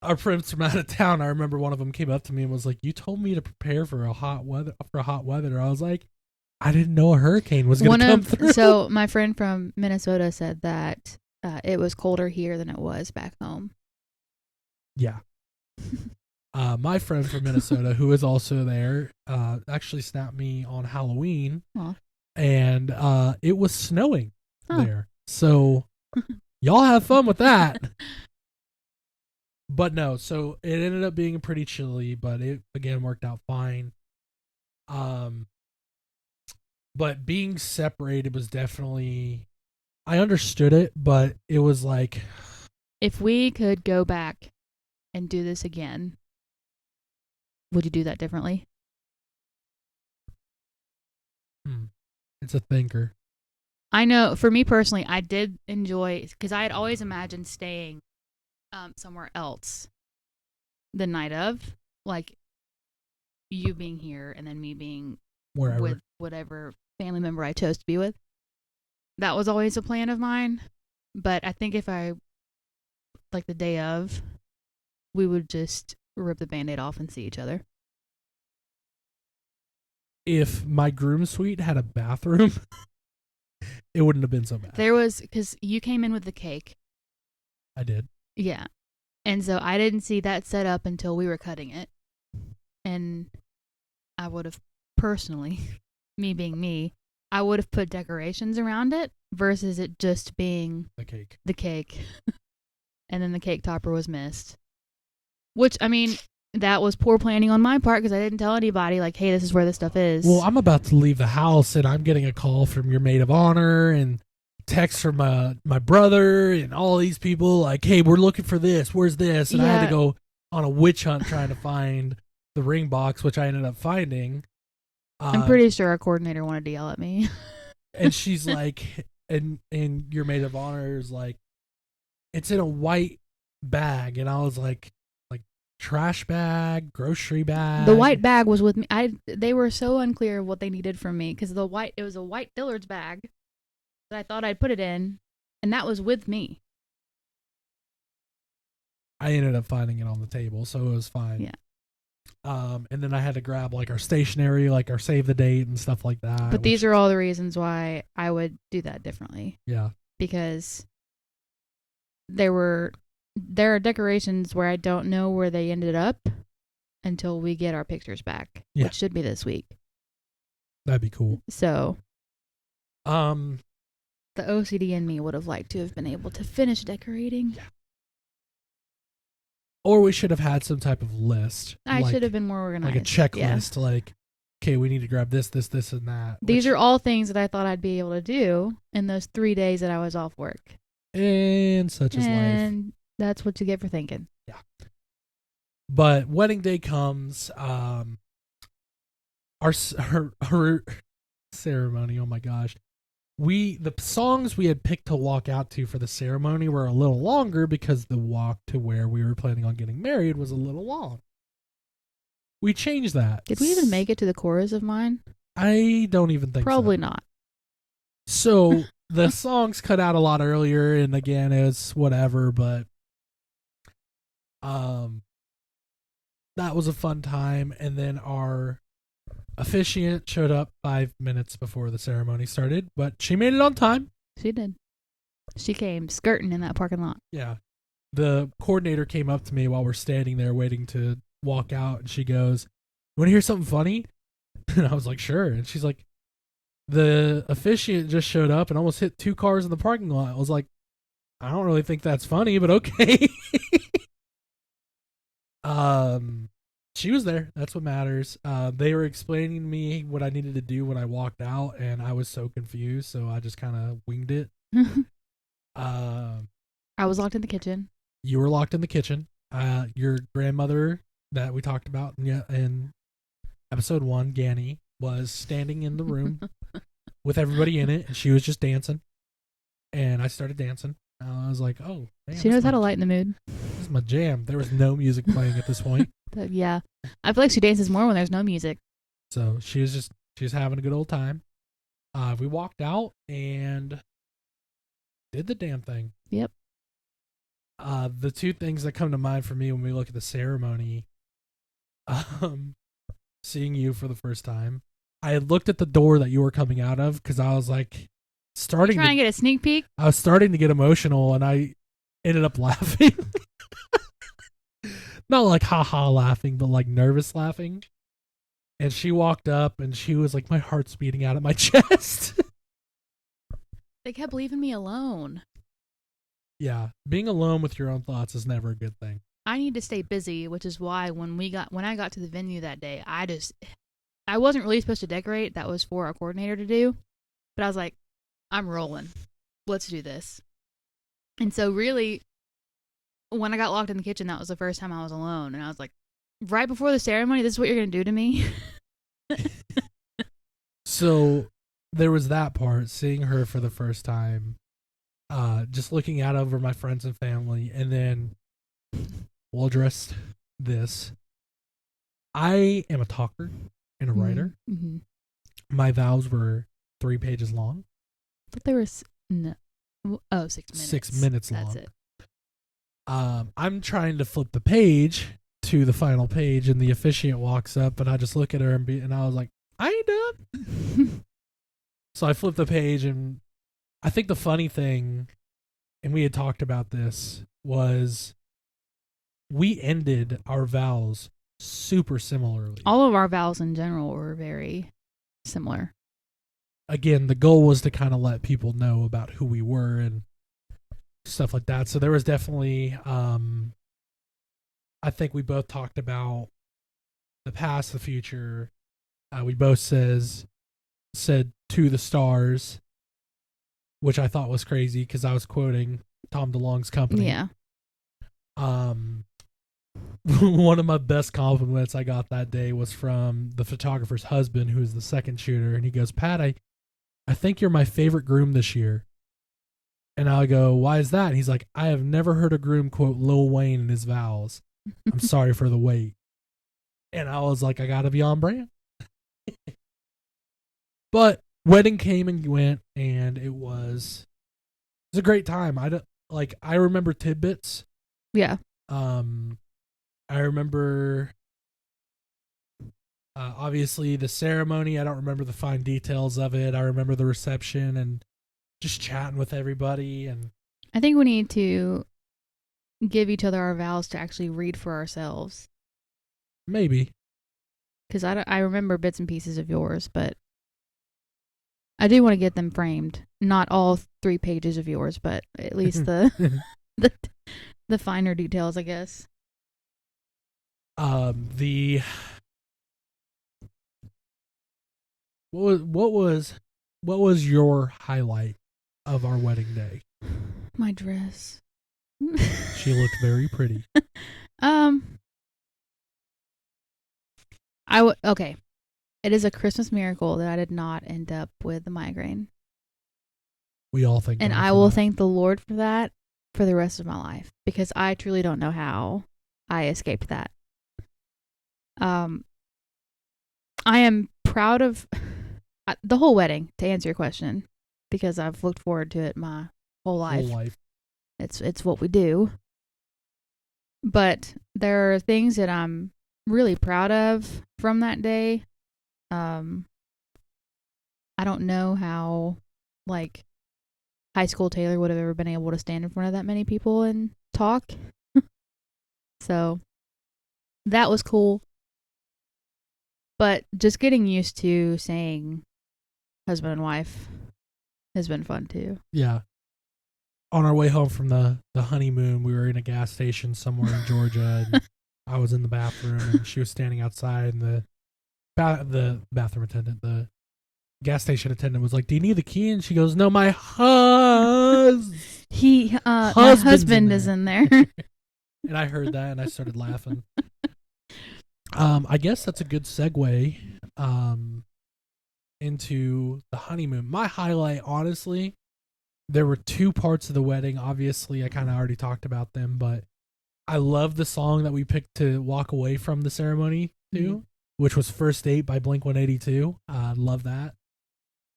our friends from out of town, I remember one of them came up to me and was like, you told me to prepare for hot weather. I was like, I didn't know a hurricane was going to come through. So my friend from Minnesota said that it was colder here than it was back home. Yeah. My friend from Minnesota, who is also there, actually snapped me on Halloween. Aww. And it was snowing there. So y'all have fun with that. But no, so it ended up being pretty chilly, but it, again, worked out fine. But being separated was definitely... I understood it, but it was like... If we could go back and do this again, would you do that differently? It's a thinker. I know, for me personally, I did enjoy... Because I had always imagined staying somewhere else the night of. Like, you being here and then me being... Wherever. With whatever family member I chose to be with. That was always a plan of mine. But I think if I, like the day of, we would just rip the Band-Aid off and see each other. If my groom suite had a bathroom, it wouldn't have been so bad. There was, because you came in with the cake. I did. Yeah. And so I didn't see that set up until we were cutting it. And I would have personally, me being me, I would have put decorations around it versus it just being The cake. the cake. And then the cake topper was missed. Which, I mean, that was poor planning on my part because I didn't tell anybody, like, hey, this is where this stuff is. Well, I'm about to leave the house and I'm getting a call from your maid of honor and text from my brother and all these people like, hey, we're looking for this. Where's this? And I had to go on a witch hunt trying to find the ring box, which I ended up finding. I'm pretty sure our coordinator wanted to yell at me. And she's like, and your maid of honor is like, it's in a white bag. And I was like trash bag, grocery bag. The white bag was with me. They were so unclear of what they needed from me because it was a white Dillard's bag that I thought I'd put it in, and that was with me. I ended up finding it on the table, so it was fine. Yeah. And then I had to grab like our stationery, like our save the date and stuff like that. But these are all the reasons why I would do that differently. Yeah. Because there are decorations where I don't know where they ended up until we get our pictures back, which should be this week. That'd be cool. So, the OCD in me would have liked to have been able to finish decorating. Yeah. Or we should have had some type of list. I should have been more organized. Like a checklist, like, okay, we need to grab this, and that. These are all things that I thought I'd be able to do in those 3 days that I was off work. And such is life. And that's what you get for thinking. Yeah. But wedding day comes. Her ceremony, oh my gosh. The songs we had picked to walk out to for the ceremony were a little longer because the walk to where we were planning on getting married was a little long. We changed that. Did we even make it to the chorus of mine? I don't even think Probably so. not. So the songs cut out a lot earlier, and again, it's whatever, but that was a fun time. And then our officiant showed up 5 minutes before the ceremony started, but she made it on time. She did. She came skirting in that parking lot. Yeah. The coordinator came up to me while we're standing there waiting to walk out, and she goes, "You want to hear something funny?" And I was like, "Sure." And she's like, "The officiant just showed up and almost hit 2 cars in the parking lot." I was like, "I don't really think that's funny, but okay." She was there. That's what matters. They were explaining to me what I needed to do when I walked out, and I was so confused, so I just kind of winged it. I was locked in the kitchen. You were locked in the kitchen. Your grandmother that we talked about in episode 1, Ganny, was standing in the room with everybody in it, and she was just dancing. And I started dancing. I was like, "Oh, man, she knows how to lighten the mood." This is my jam. There was no music playing at this point. Yeah, I feel like she dances more when there's no music. So she was having a good old time. We walked out and did the damn thing. Yep. The 2 things that come to mind for me when we look at the ceremony, seeing you for the first time. I had looked at the door that you were coming out of because I was like trying to get a sneak peek. I was starting to get emotional, and I ended up laughing. Not like ha-ha laughing, but like nervous laughing. And she walked up and she was like, my heart's beating out of my chest. They kept leaving me alone. Yeah. Being alone with your own thoughts is never a good thing. I need to stay busy, which is why when I got to the venue that day, I wasn't really supposed to decorate. That was for our coordinator to do. But I was like, I'm rolling. Let's do this. And so really, when I got locked in the kitchen, that was the first time I was alone. And I was like, right before the ceremony, this is what you're going to do to me? So there was that part, seeing her for the first time, just looking out over my friends and family. And then we'll address this. I am a talker and a writer. Mm-hmm. My vows were 3 pages long. But there was 6 minutes. 6 minutes long. That's it. I'm trying to flip the page to the final page, and the officiant walks up, and I just look at her and I was like, I ain't done. So I flipped the page, and I think the funny thing, and we had talked about this, was we ended our vows super similarly. All of our vows in general were very similar. again, the goal was to kind of let people know about who we were and stuff like that. So there was definitely, I think we both talked about the past, the future. We both said to the stars, which I thought was crazy because I was quoting Tom DeLonge's company. Yeah. One of my best compliments I got that day was from the photographer's husband, who is the second shooter, and he goes, "Pat, I think you're my favorite groom this year." And I go, "Why is that?" And he's like, "I have never heard a groom quote Lil Wayne in his vows. I'm sorry for the wait." And I was like, I gotta be on brand. But wedding came and went, and it was a great time. I remember tidbits. Yeah. I remember obviously the ceremony. I don't remember the fine details of it. I remember the reception and just chatting with everybody. And I think we need to give each other our vows to actually read for ourselves. maybe. Because I remember bits and pieces of yours, but I do want to get them framed. Not all 3 pages of yours, but at least the finer details, I guess. What was your highlight of our wedding day? My dress. She looked very pretty. Okay. It is a Christmas miracle that I did not end up with a migraine. We all think, and I will thank the Lord for that for the rest of my life, because I truly don't know how I escaped that. I am proud of the whole wedding, to answer your question, because I've looked forward to it my whole life. It's what we do. But there are things that I'm really proud of from that day. I don't know how, like, high school Taylor would have ever been able to stand in front of that many people and talk. So that was cool. But just getting used to saying husband and wife has been fun too. Yeah. On our way home from the honeymoon, we were in a gas station somewhere in Georgia, and I was in the bathroom, and she was standing outside, and the bathroom attendant, the gas station attendant, was like, "Do you need the key?" And she goes, "No, my husband is in there." And I heard that, and I started laughing. I guess that's a good segue into the honeymoon. My highlight, honestly, there were 2 parts of the wedding. Obviously, I kind of already talked about them, but I love the song that we picked to walk away from the ceremony to, which was First Date by Blink-182. I love that.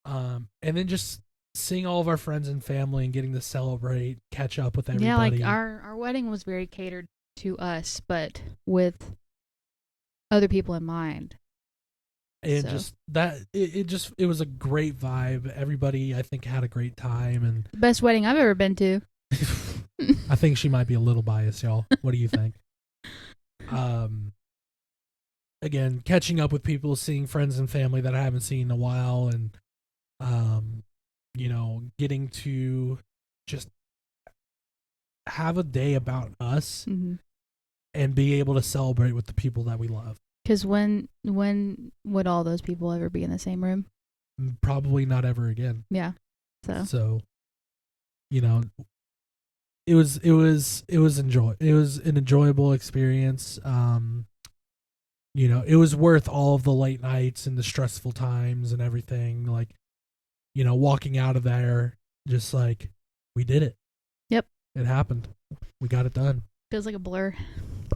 And then just seeing all of our friends and family and getting to celebrate, catch up with everybody. Yeah, like our wedding was very catered to us, but with other people in mind. And just that, it was a great vibe. Everybody, I think, had a great time. And the best wedding I've ever been to. I think she might be a little biased, y'all. What do you think? Again, catching up with people, seeing friends and family that I haven't seen in a while, and getting to just have a day about us and be able to celebrate with the people that we love. Because when would all those people ever be in the same room? Probably not ever again. Yeah. So, it was an enjoyable experience. It was worth all of the late nights and the stressful times and everything. Like, walking out of there, just like, we did it. Yep. It happened. We got it done. Feels like a blur.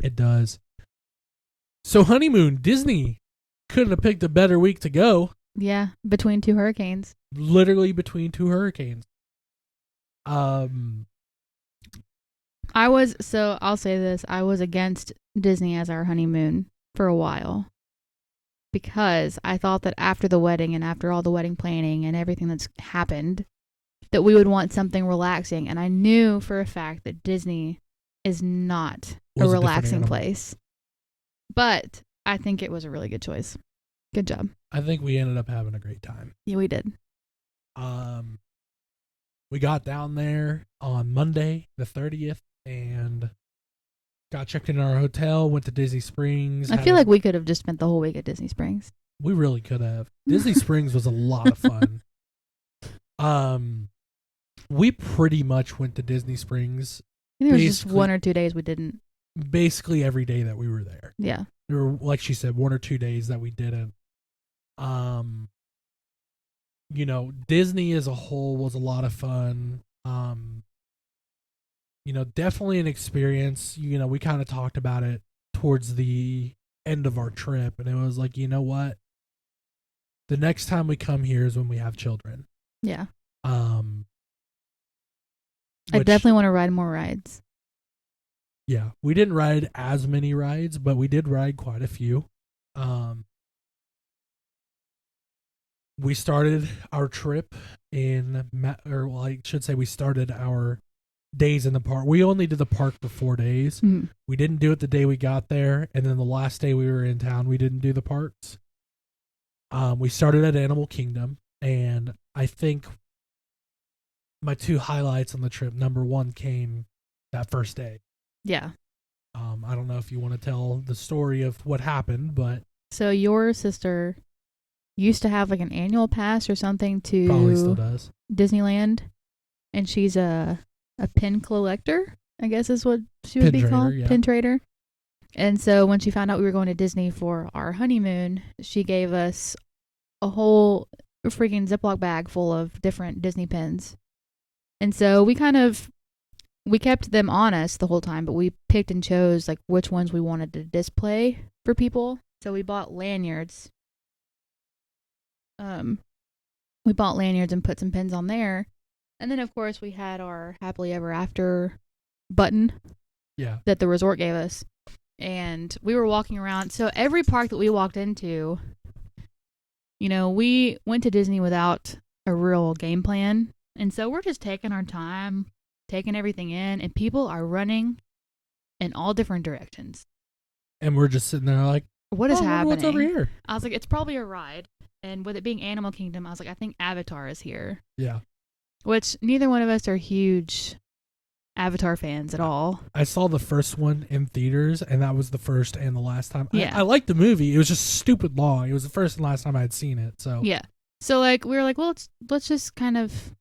It does. So honeymoon, Disney couldn't have picked a better week to go. Yeah, between 2 hurricanes. Literally between 2 hurricanes. I'll say this, I was against Disney as our honeymoon for a while, because I thought that after the wedding and after all the wedding planning and everything that's happened, that we would want something relaxing, and I knew for a fact that Disney is not a relaxing place. But I think it was a really good choice. Good job. I think we ended up having a great time. Yeah, we did. We got down there on Monday, the 30th, and got checked in our hotel, went to Disney Springs. I feel like we could have just spent the whole week at Disney Springs. We really could have. Disney Springs was a lot of fun. We pretty much went to Disney Springs. I think there was just 1 or 2 days we didn't. Basically every day that we were there. Yeah. There were, like she said, 1 or 2 days that we didn't. Disney as a whole was a lot of fun. Definitely an experience. We kind of talked about it towards the end of our trip, and it was like, you know what? The next time we come here is when we have children. Yeah. I definitely want to ride more rides. Yeah, we didn't ride as many rides, but we did ride quite a few. We started our trip I should say we started our days in the park. We only did the park for 4 days. Mm-hmm. We didn't do it the day we got there, and then the last day we were in town, we didn't do the parks. We started at Animal Kingdom, and I think my 2 highlights on the trip, number 1 came that first day. Yeah. I don't know if you want to tell the story of what happened, but so your sister used to have like an annual pass or something to probably still does Disneyland, and she's a pin collector, I guess is what she would be called, yeah. Pin trader. And so when she found out we were going to Disney for our honeymoon, she gave us a whole freaking Ziploc bag full of different Disney pins. And so we kept them on us the whole time, but we picked and chose like which ones we wanted to display for people. So we bought lanyards. We bought lanyards and put some pins on there. And then of course we had our happily ever after button. Yeah. That the resort gave us. And we were walking around. So every park that we walked into, we went to Disney without a real game plan. And so we're just taking our time, taking everything in, and people are running in all different directions. And we're just sitting there like, what is happening? What's over here? I was like, it's probably a ride. And with it being Animal Kingdom, I was like, I think Avatar is here. Yeah. Which neither one of us are huge Avatar fans at all. I saw the first one in theaters, and that was the first and the last time. Yeah. I liked the movie. It was just stupid long. It was the first and last time I had seen it. So yeah. So like we were like, well, let's just kind of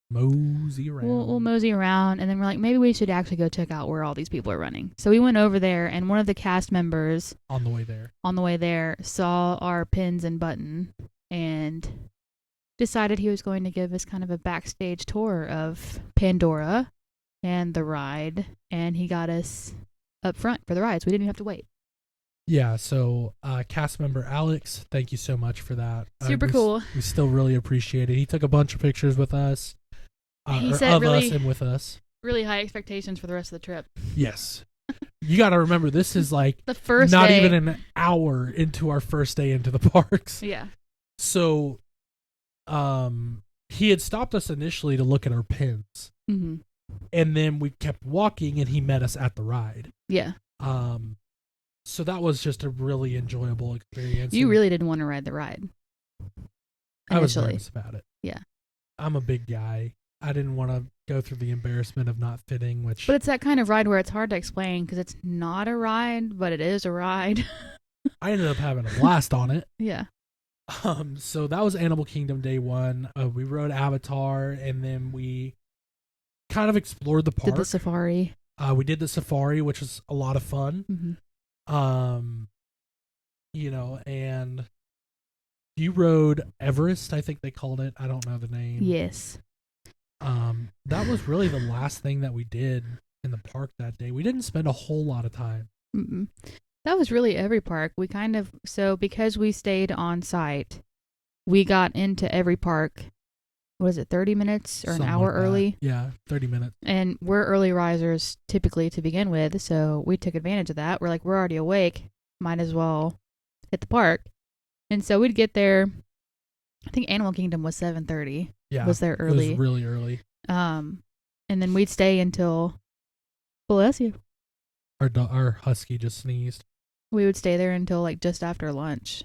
mosey around. We'll mosey around, and then we're like, maybe we should actually go check out where all these people are running. So we went over there, and one of the cast members on the way there saw our pins and button and decided he was going to give us kind of a backstage tour of Pandora and the ride, and he got us up front for the rides. We didn't even have to wait. Yeah, so cast member Alex, thank you so much for that. Super cool. We still really appreciate it. He took a bunch of pictures with us. He set us and with us. Really high expectations for the rest of the trip. Yes. You got to remember, this is like the first not day. even an hour into our first day into the parks. Yeah. So he had stopped us initially to look at our pins. Mm-hmm. And then we kept walking, and he met us at the ride. Yeah. So that was just a really enjoyable experience. You really didn't want to ride the ride. I was nervous about it. Yeah. I'm a big guy. I didn't want to go through the embarrassment of not fitting, which... But it's that kind of ride where it's hard to explain because it's not a ride, but it is a ride. I ended up having a blast on it. Yeah. So that was Animal Kingdom day 1. We rode Avatar, and then we kind of explored the park. Did the safari. We did the safari, which was a lot of fun. Mm-hmm. And you rode Everest, I think they called it. I don't know the name. Yes. That was really the last thing that we did in the park that day. We didn't spend a whole lot of time. Mm-mm. That was really every park. We because we stayed on site, we got into every park, what is it, 30 minutes or an hour early? Yeah, 30 minutes. And we're early risers typically to begin with, so we took advantage of that. We're like, we're already awake, might as well hit the park. And so we'd get there, I think Animal Kingdom was 7:30. Yeah. Was there early. It was really early. And then we'd stay until, bless you. Our husky just sneezed. We would stay there until like just after lunch.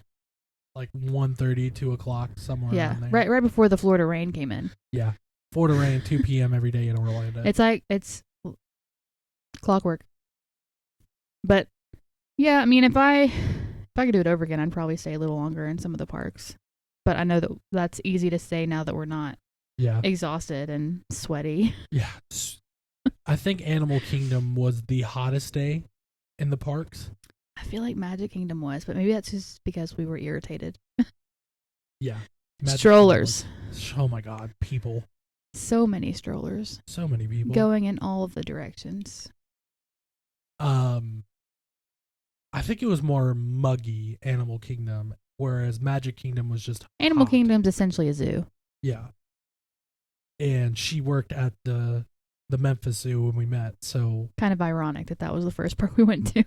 like 1:30, 2 o'clock, somewhere Yeah, around there. right before the Florida rain came in. Yeah. Florida rain, 2 p.m. every day in Orlando. It's clockwork. But yeah, I mean, if I could do it over again, I'd probably stay a little longer in some of the parks. But I know that that's easy to say now that we're not exhausted and sweaty. Yeah. I think Animal Kingdom was the hottest day in the parks. I feel like Magic Kingdom was, but maybe that's just because we were irritated. Yeah. Strollers. Oh my God, people. So many strollers. So many people. Going in all of the directions. I think it was more muggy Animal Kingdom, whereas Magic Kingdom was just Animal hot. Kingdom's essentially a zoo. Yeah. And she worked at the Memphis Zoo when we met, so kind of ironic that was the first park we went to.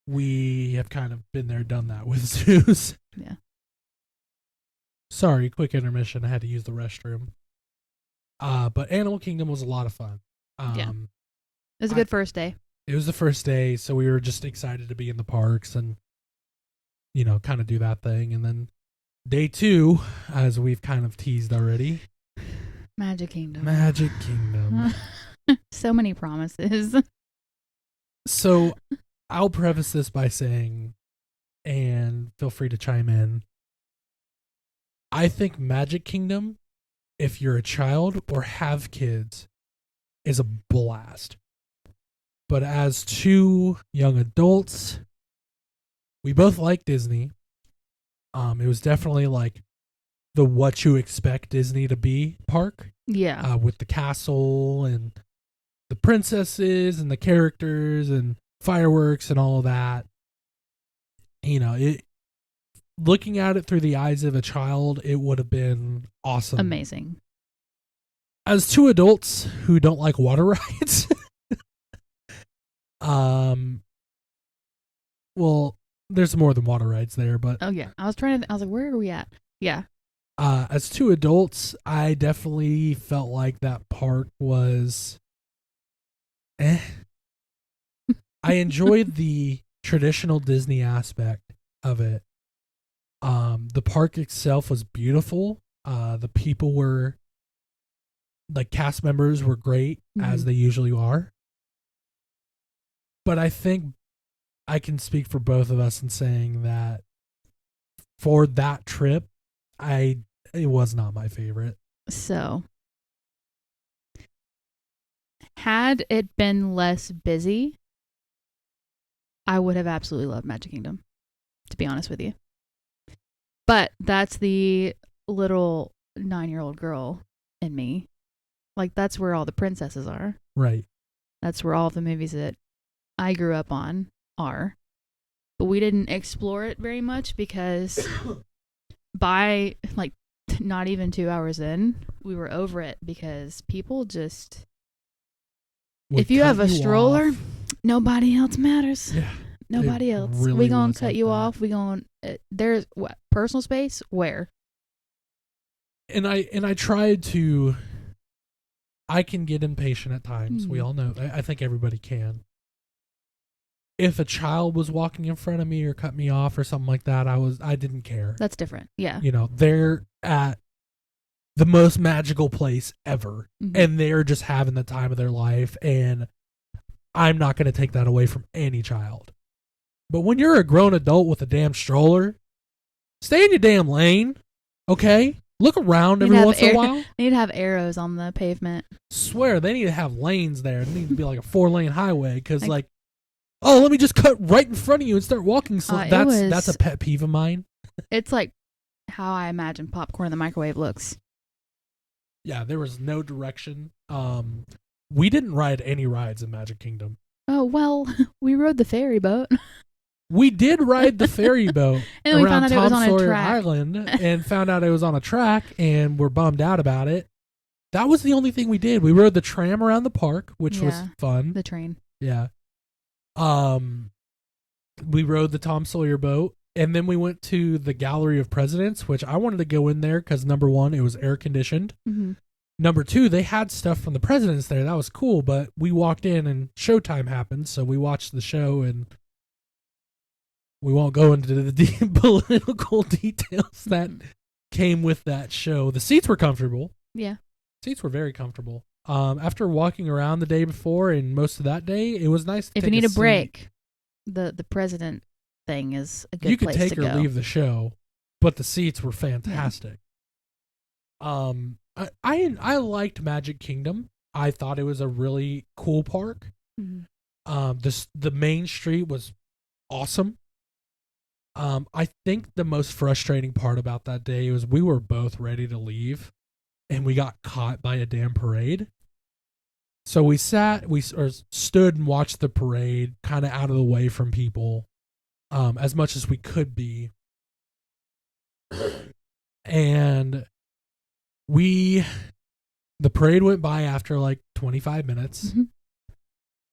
We have kind of been there, done that with zoos. Yeah. Sorry, quick intermission. I had to use the restroom. But Animal Kingdom was a lot of fun. Yeah. It was a good first day. It was the first day, so we were just excited to be in the parks and, kind of do that thing. And then day 2, as we've kind of teased already. Magic Kingdom. Magic Kingdom. So many promises. So I'll preface this by saying, and feel free to chime in, I think Magic Kingdom, if you're a child or have kids, is a blast. But as 2 young adults, we both like Disney. It was definitely like the what you expect Disney to be park. Yeah. With the castle and the princesses and the characters and fireworks and all of that. Looking at it through the eyes of a child, it would have been awesome. Amazing. As 2 adults who don't like water rides, well, there's more than water rides there, but oh yeah, I was like, where are we at? Yeah. As 2 adults, I definitely felt like that park was I enjoyed the traditional Disney aspect of it. The park itself was beautiful. The people were, like, cast members were great, as they usually are. But I think I can speak for both of us in saying that for that trip, it was not my favorite. So, had it been less busy, I would have absolutely loved Magic Kingdom, to be honest with you. But that's the little 9-year-old girl in me. Like, that's where all the princesses are. Right. That's where all the movies that I grew up on are. But we didn't explore it very much because by, like, not even 2 hours in, we were over it because people just... if you have a stroller, nobody else matters. Yeah. Nobody else. Really We gonna was cut like you that. off. We gonna there's what personal space where? And I tried to. I can get impatient at times. We all know. I think everybody can. If a child was walking in front of me or cut me off or something like that, I didn't care. That's different. Yeah. They're at the most magical place ever, and they're just having the time of their life, and I'm not going to take that away from any child. But when you're a grown adult with a damn stroller, stay in your damn lane, okay? Look around every once in a while. They need to have arrows on the pavement. Swear, they need to have lanes there. It needs to be like a 4-lane highway, because oh, let me just cut right in front of you and start walking slow. That's a pet peeve of mine. It's like how I imagine popcorn in the microwave looks. Yeah, there was no direction. We didn't ride any rides in Magic Kingdom. Oh, well, we rode the ferry boat. We did ride the ferry boat and we around found out it was Tom on a Sawyer track. Island and found out it was on a track, and we're bummed out about it. That was the only thing we did. We rode the tram around the park, which was fun. The train. Yeah. We rode the Tom Sawyer boat, and then we went to the Gallery of Presidents, which I wanted to go in there because, number 1, it was air conditioned. Mm-hmm. Number 2, they had stuff from the presidents there. That was cool, but we walked in and showtime happened, so we watched the show, and we won't go into the deep political details that came with that show. The seats were comfortable. Yeah. Seats were very comfortable. After walking around the day before and most of that day, it was nice to If take you need a seat. break, the president thing is a good You could place take to or go. leave the show, but the seats were fantastic. Yeah. I liked Magic Kingdom. I thought it was a really cool park. Mm-hmm. The main street was awesome. I think the most frustrating part about that day was we were both ready to leave, and we got caught by a damn parade. So we stood and watched the parade, kind of out of the way from people, as much as we could be. And the parade went by after like 25 minutes. Mm-hmm.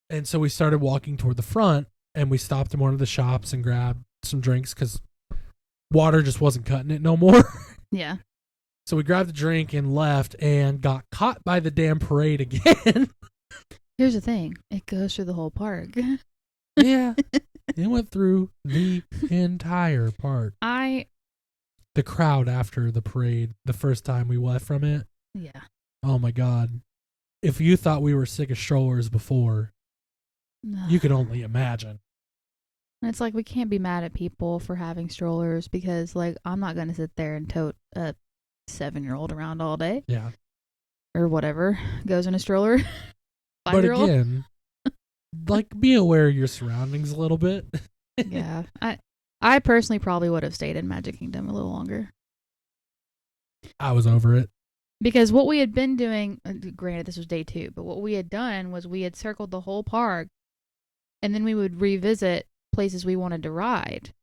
And so we started walking toward the front, and we stopped in one of the shops and grabbed some drinks because water just wasn't cutting it no more. Yeah. So we grabbed a drink and left and got caught by the damn parade again. Here's the thing. It goes through the whole park. Yeah. It went through the entire park. The crowd after the parade, the first time we left from it. Yeah. Oh my God. If you thought we were sick of strollers before, you could only imagine. And it's like we can't be mad at people for having strollers because, like, I'm not going to sit there and tote a 7-year-old around all day. Yeah. Or whatever goes in a stroller. But again, like, be aware of your surroundings a little bit. Yeah. I personally probably would have stayed in Magic Kingdom a little longer. I was over it. Because what we had been doing, granted this was day 2, but what we had done was we had circled the whole park, and then we would revisit places we wanted to ride.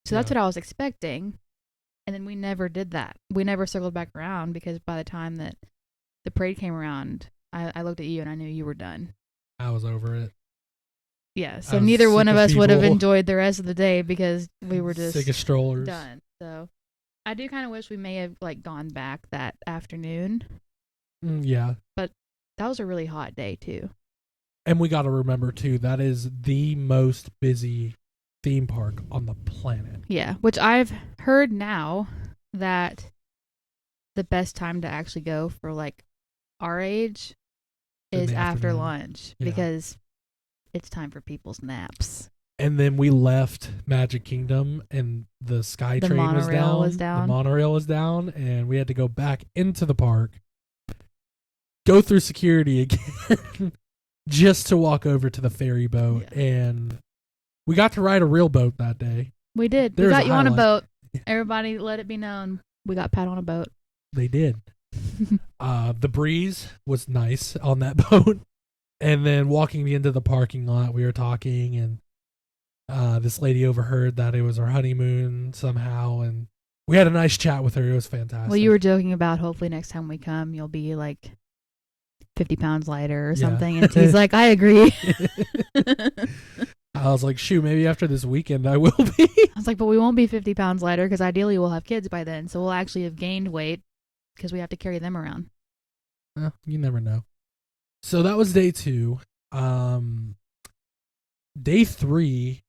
So that's what I was expecting. And then we never did that. We never circled back around because by the time that the parade came around, I looked at you and I knew you were done. I was over it. Yeah, so neither one of us would have enjoyed the rest of the day because we were just sick of strollers. Done. So I do kind of wish we may have like gone back that afternoon. Yeah. But that was a really hot day too. And we got to remember too, that is the most busy theme park on the planet. Yeah, which I've heard now that the best time to actually go for like our age is after lunch because it's time for people's naps. And then we left Magic Kingdom and the Sky Train was down. The monorail was down and we had to go back into the park, go through security again just to walk over to the ferry boat. Yeah. And we got to ride a real boat that day. We did. We got you on a boat. Everybody let it be known. We got Pat on a boat. They did. The breeze was nice on that boat. And then walking into the parking lot, we were talking, and this lady overheard that it was our honeymoon somehow, and we had a nice chat with her. It was fantastic. Well, you were joking about hopefully next time we come, you'll be like 50 pounds lighter or something. And she's like, I agree. I was like, shoot, maybe after this weekend I will be. I was like, but we won't be 50 pounds lighter because ideally we'll have kids by then. So we'll actually have gained weight because we have to carry them around. Well, you never know. So that was day 2. Day 3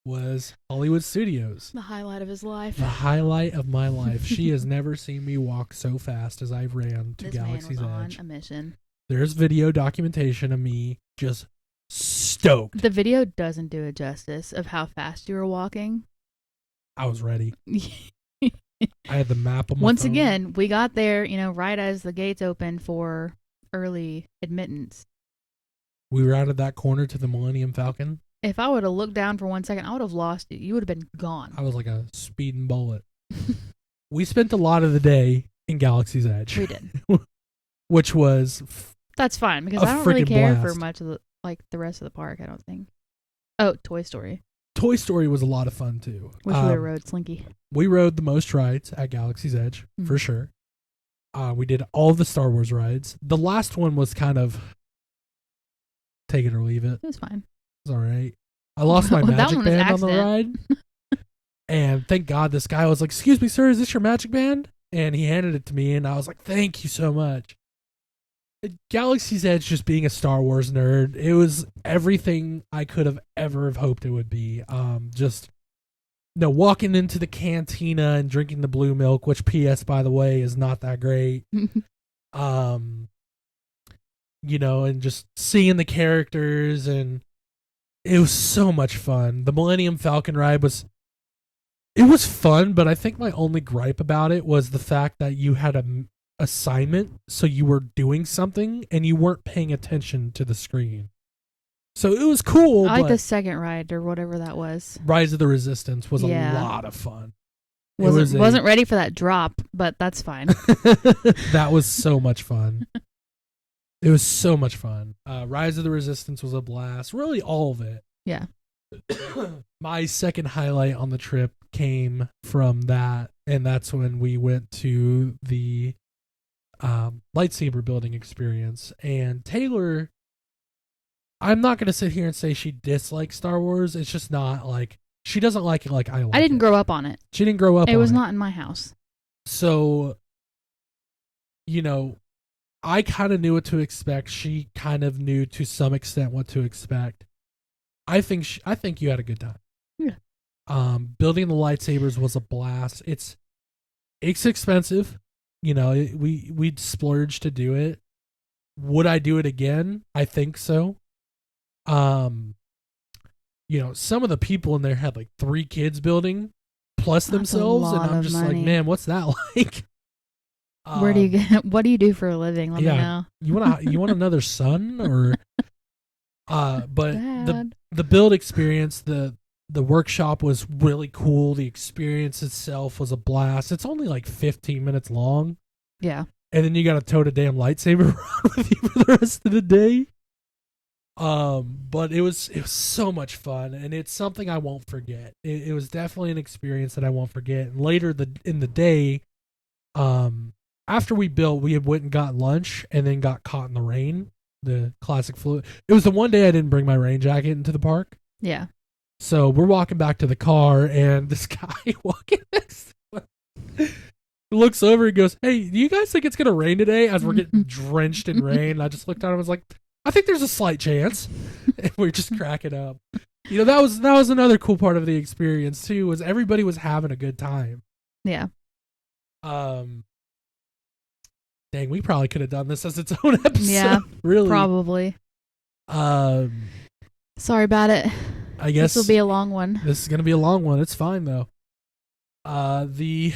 was Hollywood Studios. The highlight of his life. The highlight of my life. She has never seen me walk so fast as I ran to Galaxy's man was Edge. on a mission. There's video documentation of me just stoked. The video doesn't do it justice of how fast you were walking. I was ready. I had the map on my Once phone. again, we got there, right as the gates opened for early admittance. We routed that corner to the Millennium Falcon. If I would have looked down for 1 second, I would have lost you. You would have been gone. I was like a speeding bullet. We spent a lot of the day in Galaxy's Edge. We did. Which was... That's fine, because I don't really care blast. for much of the rest of the park, I don't think. Oh, Toy Story. Toy Story was a lot of fun, too. Wish we rode Slinky. We rode the most rides at Galaxy's Edge, for sure. We did all the Star Wars rides. The last one was kind of take it or leave it. It was fine. It was all right. I lost my magic band on the ride. And thank God this guy was like, excuse me, sir, is this your magic band? And he handed it to me, and I was like, thank you so much. Galaxy's Edge, just being a Star Wars nerd, it was everything I could have ever have hoped it would be. Just no walking into the cantina and drinking the blue milk, which PS by the way is not that great. um, and just seeing the characters, and it was so much fun. The Millennium Falcon ride was fun, but I think my only gripe about it was the fact that you had a assignment, so you were doing something and you weren't paying attention to the screen. So it was cool. I like the second ride or whatever that was. Rise of the Resistance was a lot of fun. Wasn't ready for that drop, but that's fine. That was so much fun. It was so much fun. Rise of the Resistance was a blast. Really, all of it. Yeah. My second highlight on the trip came from that, and that's when we went to the lightsaber building experience. And Taylor, I'm not going to sit here and say she dislikes Star Wars. It's just not like, she doesn't like it like I like it. I didn't grow up on it. She didn't grow up on it. It was not in my house. So, I kind of knew what to expect. She kind of knew to some extent what to expect. I think you had a good time. Yeah. Building the lightsabers was a blast. It's expensive. We'd splurge to do it. Would I do it again? I think so. Some of the people in there had like 3 kids building plus themselves, and I'm just like, man, what's that like? Where do you get? What do you do for a living? Let me know. You want another son or? But Dad. the build experience, the workshop was really cool. The experience itself was a blast. It's only like 15 minutes long. Yeah. And then you got to tote a damn lightsaber around with you for the rest of the day. But it was so much fun, and it's something I won't forget. It was definitely an experience that I won't forget. And later in the day, after we built, we had went and got lunch, and then got caught in the rain. The classic flu. It was the one day I didn't bring my rain jacket into the park. Yeah. So we're walking back to the car, and this guy walking next to us looks over and goes, "Hey, do you guys think it's gonna rain today?" As we're getting drenched in rain, I just looked at him and was like, "I think there's a slight chance." And we're just cracking up. That was another cool part of the experience too. Was everybody was having a good time. Yeah. Dang, we probably could have done this as its own episode. Yeah, really, probably. Sorry about it. I guess this will be a long one. This is gonna be a long one. It's fine though. It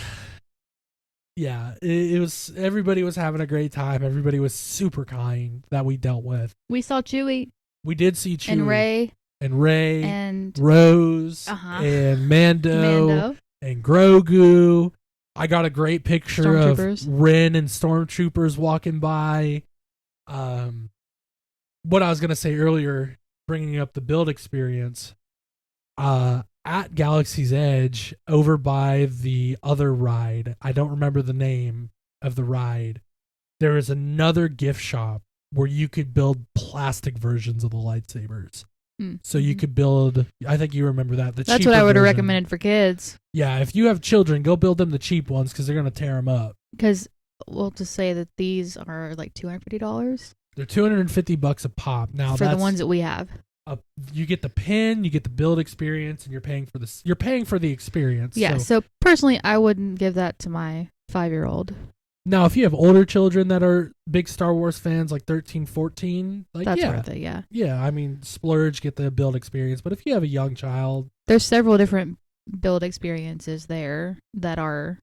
was. Everybody was having a great time. Everybody was super kind that we dealt with. We saw Chewie. We did see Chewie and Rey and Rose and Mando and Grogu. I got a great picture of Ren and stormtroopers walking by. What I was going to say earlier, bringing up the build experience, at Galaxy's Edge, over by the other ride, I don't remember the name of the ride, there is another gift shop where you could build plastic versions of the lightsabers. So you could build, I think you remember that. That's what I would have recommended for kids. Yeah, if you have children, go build them the cheap ones because they're going to tear them up. Because we'll just say that these are like $250. They're $250 a pop. Now for the ones that we have. You get the pin, you get the build experience, and you're paying for this. You're paying for the experience. Yeah. So personally, I wouldn't give that to my 5-year-old. Now, if you have older children that are big Star Wars fans, like 13, 14, that's worth it, yeah. Yeah, I mean, splurge, get the build experience. But if you have a young child... There's several different build experiences there that are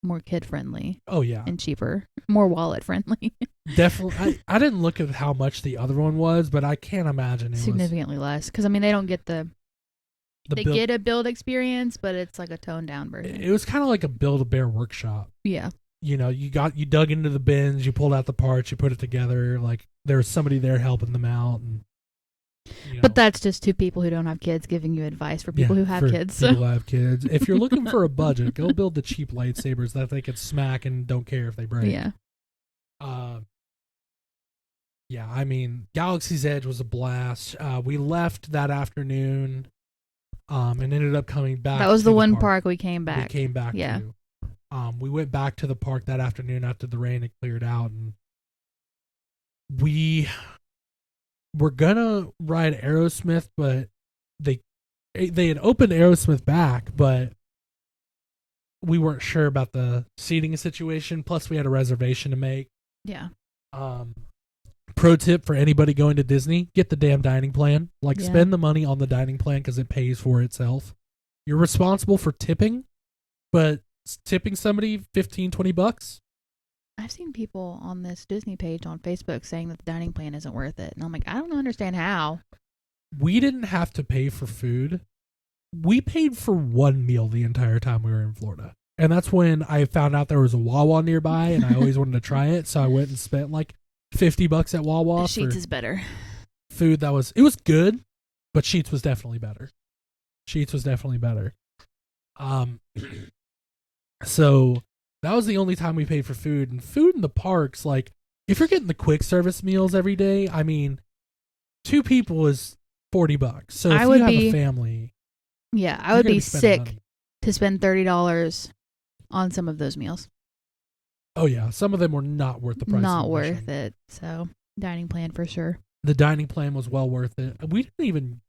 more kid-friendly. Oh, yeah. And cheaper. More wallet-friendly. Definitely. I didn't look at how much the other one was, but I can't imagine it significantly less. Because, I mean, they don't get they get a build experience, but it's like a toned-down version. It was kind of like a Build-A-Bear workshop. Yeah. You dug into the bins, you pulled out the parts, you put it together. Like there was somebody there helping them out, and but that's just 2 people who don't have kids giving you advice for people who have kids. People who have kids. If you're looking for a budget, go build the cheap lightsabers that they can smack and don't care if they break. Yeah. I mean, Galaxy's Edge was a blast. We left that afternoon, and ended up coming back. That was the one park we came back. Yeah. To. We went back to the park that afternoon after the rain had cleared out, and we were gonna ride Aerosmith, but they had opened Aerosmith back, but we weren't sure about the seating situation. Plus, we had a reservation to make. Yeah. Pro tip for anybody going to Disney: get the damn dining plan. Like, Yeah. spend the money on the dining plan because it pays for itself. You're responsible for tipping, but tipping somebody $15-$20. I've seen people on this Disney page on Facebook saying that the dining plan isn't worth it. And I'm like, I don't understand how. We didn't have to pay for food. We paid for one meal the entire time we were in Florida. And that's when I found out there was a Wawa nearby, and I always wanted to try it. So I went and spent like $50 at Wawa Sheets for is better. food it was good, but Sheets was definitely better. So that was the only time we paid for food. And food in the parks, like, if you're getting the quick service meals every day, I mean, 2 people is $40. So if you have a family, yeah, I would be sick money. to spend $30 on some of those meals. Oh yeah, some of them were not worth the price. Not worth it. So dining plan for sure. The dining plan was well worth it. We didn't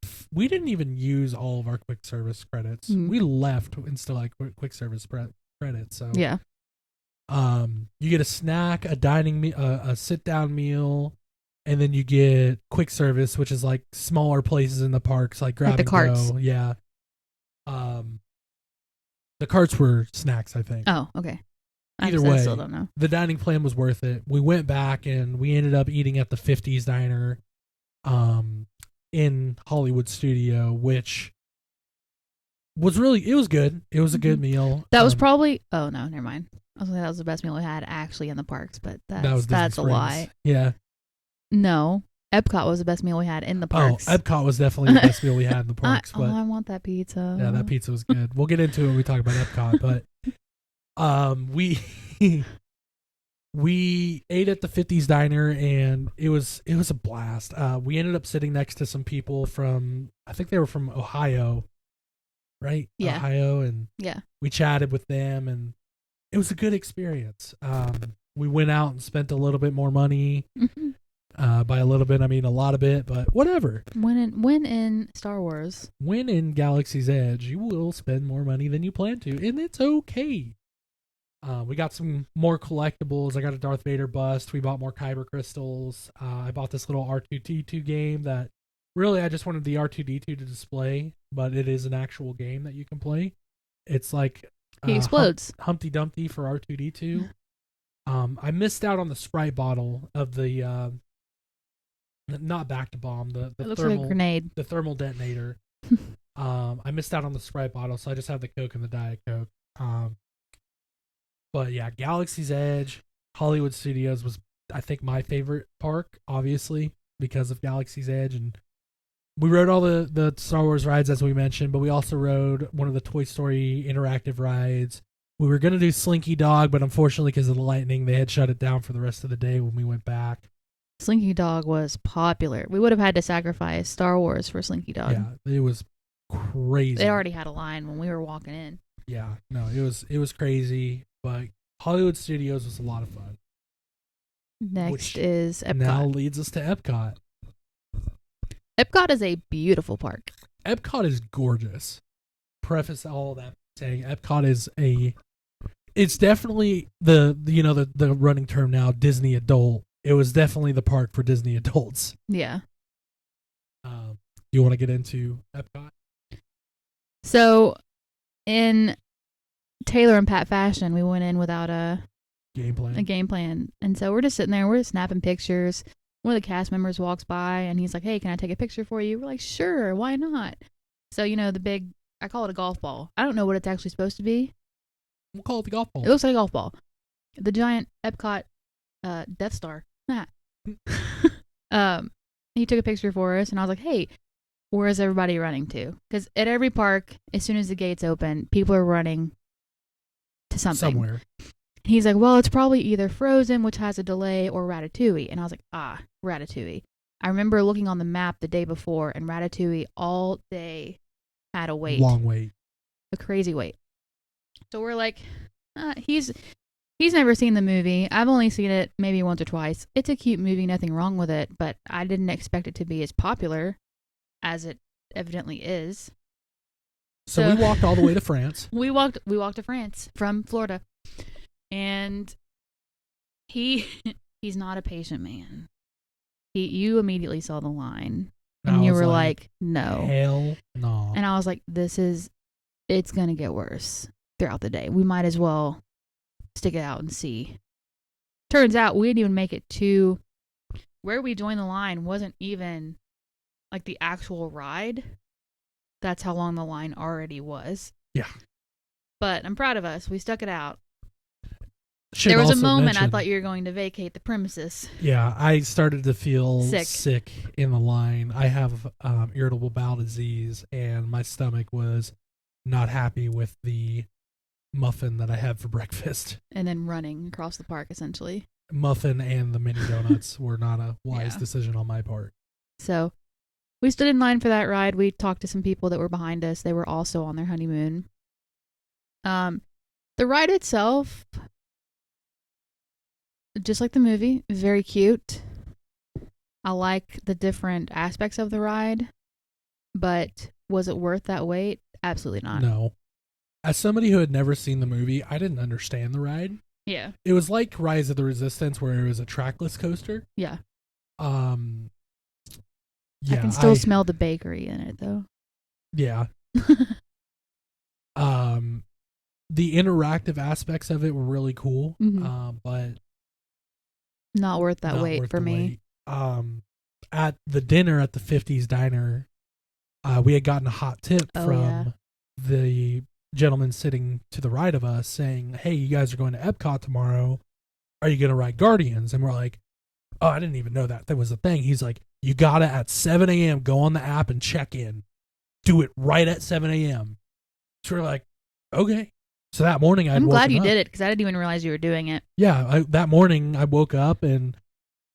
even use all of our quick service credits. We left and still had quick service credits. So yeah, you get a snack, a sit down meal, and then you get quick service, which is like smaller places in the parks, like grab like the carts. Go. Yeah. The carts were snacks, I think. Oh, okay. Either way, I still don't know. The dining plan was worth it. We went back and we ended up eating at the 50s diner in Hollywood Studio, which was it was good. It was a good meal. That was probably, oh no, never mind. I was gonna say that was the best meal we had actually in the parks, but that's a lie. Yeah. No, Epcot was the best meal we had in the parks. Oh, Epcot was definitely the best meal we had in the parks. But I want that pizza. Yeah, that pizza was good. We'll get into it when we talk about Epcot, but we ate at the 50s diner and it was a blast. We ended up sitting next to some people I think they were from Ohio, right? Yeah. Ohio, and yeah, we chatted with them and it was a good experience. We went out and spent a little bit more money. By a little bit, I mean a lot of it, but whatever. When in Star Wars, when in Galaxy's Edge, you will spend more money than you plan to, and it's okay. We got some more collectibles. I got a Darth Vader bust. We bought more Kyber crystals. I bought this little R2-D2 game that really I just wanted the R2-D2 to display, but it is an actual game that you can play. It's like he explodes. Humpty Dumpty for R2-D2. I missed out on the Sprite bottle of the not back to bomb, the it looks thermal like a grenade. the thermal detonator. I missed out on the Sprite bottle, so I just have the Coke and the Diet Coke. But yeah, Galaxy's Edge, Hollywood Studios was, I think, my favorite park, obviously, because of Galaxy's Edge. And we rode all the Star Wars rides, as we mentioned, but we also rode one of the Toy Story interactive rides. We were going to do Slinky Dog, but unfortunately, because of the lightning, they had shut it down for the rest of the day when we went back. Slinky Dog was popular. We would have had to sacrifice Star Wars for Slinky Dog. Yeah, it was crazy. They already had a line when we were walking in. Yeah, no, it was crazy, but Hollywood Studios was a lot of fun. Next is Epcot. Now leads us to Epcot. Epcot is a beautiful park. Epcot is gorgeous. Preface all that saying Epcot is it's definitely the running term now, Disney adult. It was definitely the park for Disney adults. Yeah. You want to get into Epcot? So, in Taylor and Pat fashion, we went in without a game plan. And so we're just sitting there, we're just snapping pictures. One of the cast members walks by and he's like, "Hey, can I take a picture for you?" We're like, "Sure, why not?" So, the big, I call it a golf ball. I don't know what it's actually supposed to be. We'll call it the golf ball. It looks like a golf ball. The giant Epcot Death Star. He took a picture for us and I was like, "Hey, where is everybody running to?" Because at every park, as soon as the gates open, people are running to something. Somewhere. He's like, "Well, it's probably either Frozen, which has a delay, or Ratatouille." And I was like, Ratatouille. I remember looking on the map the day before, and Ratatouille all day had a wait. Long wait. A crazy wait. So we're like, he's He's never seen the movie. I've only seen it maybe once or twice. It's a cute movie, nothing wrong with it, but I didn't expect it to be as popular as it evidently is. So we walked all the way to France. We walked to France from Florida. And he's not a patient man. You immediately saw the line. And you were like, no. Hell no. And I was like, it's going to get worse throughout the day. We might as well stick it out and see. Turns out we didn't even make it to where we joined the line wasn't even like the actual ride. That's how long the line already was. Yeah. But I'm proud of us. We stuck it out. Should there was a also moment mention, I thought you were going to vacate the premises. Yeah, I started to feel sick in the line. I have irritable bowel disease, and my stomach was not happy with the muffin that I had for breakfast. And then running across the park, essentially. Muffin and the mini donuts were not a wise decision on my part. So we stood in line for that ride. We talked to some people that were behind us. They were also on their honeymoon. The ride itself, just like the movie, very cute. I like the different aspects of the ride, but was it worth that wait? Absolutely not. No. As somebody who had never seen the movie, I didn't understand the ride. Yeah. It was like Rise of the Resistance, where it was a trackless coaster. Yeah. Yeah. I can still smell the bakery in it, though. Yeah. The interactive aspects of it were really cool, but not worth that wait for me. At the dinner at the 50s diner, we had gotten a hot tip from the gentleman sitting to the right of us saying, hey, you guys are going to Epcot tomorrow. Are you going to ride Guardians? And we're like, oh, I didn't even know that was a thing. He's like, you got to at 7 a.m. go on the app and check in. Do it right at 7 a.m. So we're like, okay. So that morning I'm glad you did it because I didn't even realize you were doing it. Yeah, that morning I woke up and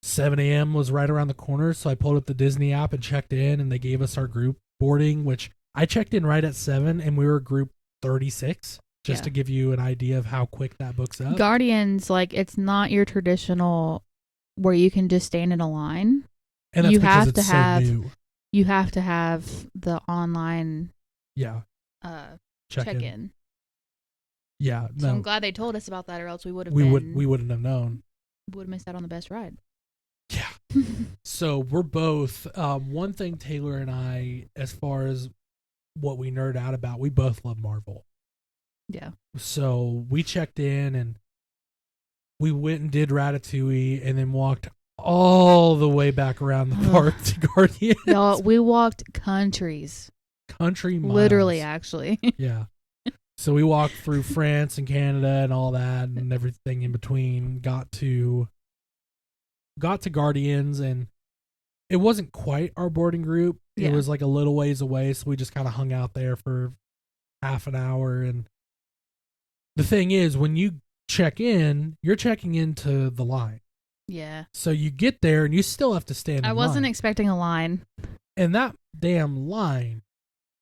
7 a.m. was right around the corner. So I pulled up the Disney app and checked in, and they gave us our group boarding, which I checked in right at 7, and we were group 36, just to give you an idea of how quick that books up. Guardians, like, it's not your traditional where you can just stand in a line. And that's because it's so new. You have to have the online check-in. Yeah, no. So I'm glad they told us about that, or else we wouldn't have known. We would have missed out on the best ride. Yeah. So we're both one thing Taylor and I, as far as what we nerd out about, we both love Marvel. Yeah. So we checked in and we went and did Ratatouille and then walked all the way back around the park to Guardians. Y'all, we walked country miles. Literally, actually. Yeah. So we walked through France and Canada and all that and everything in between. Got to Guardians, and it wasn't quite our boarding group. It was like a little ways away, so we just kind of hung out there for half an hour. And the thing is, when you check in, you're checking into the line. Yeah. So you get there and you still have to stand in line. I wasn't expecting a line. And that damn line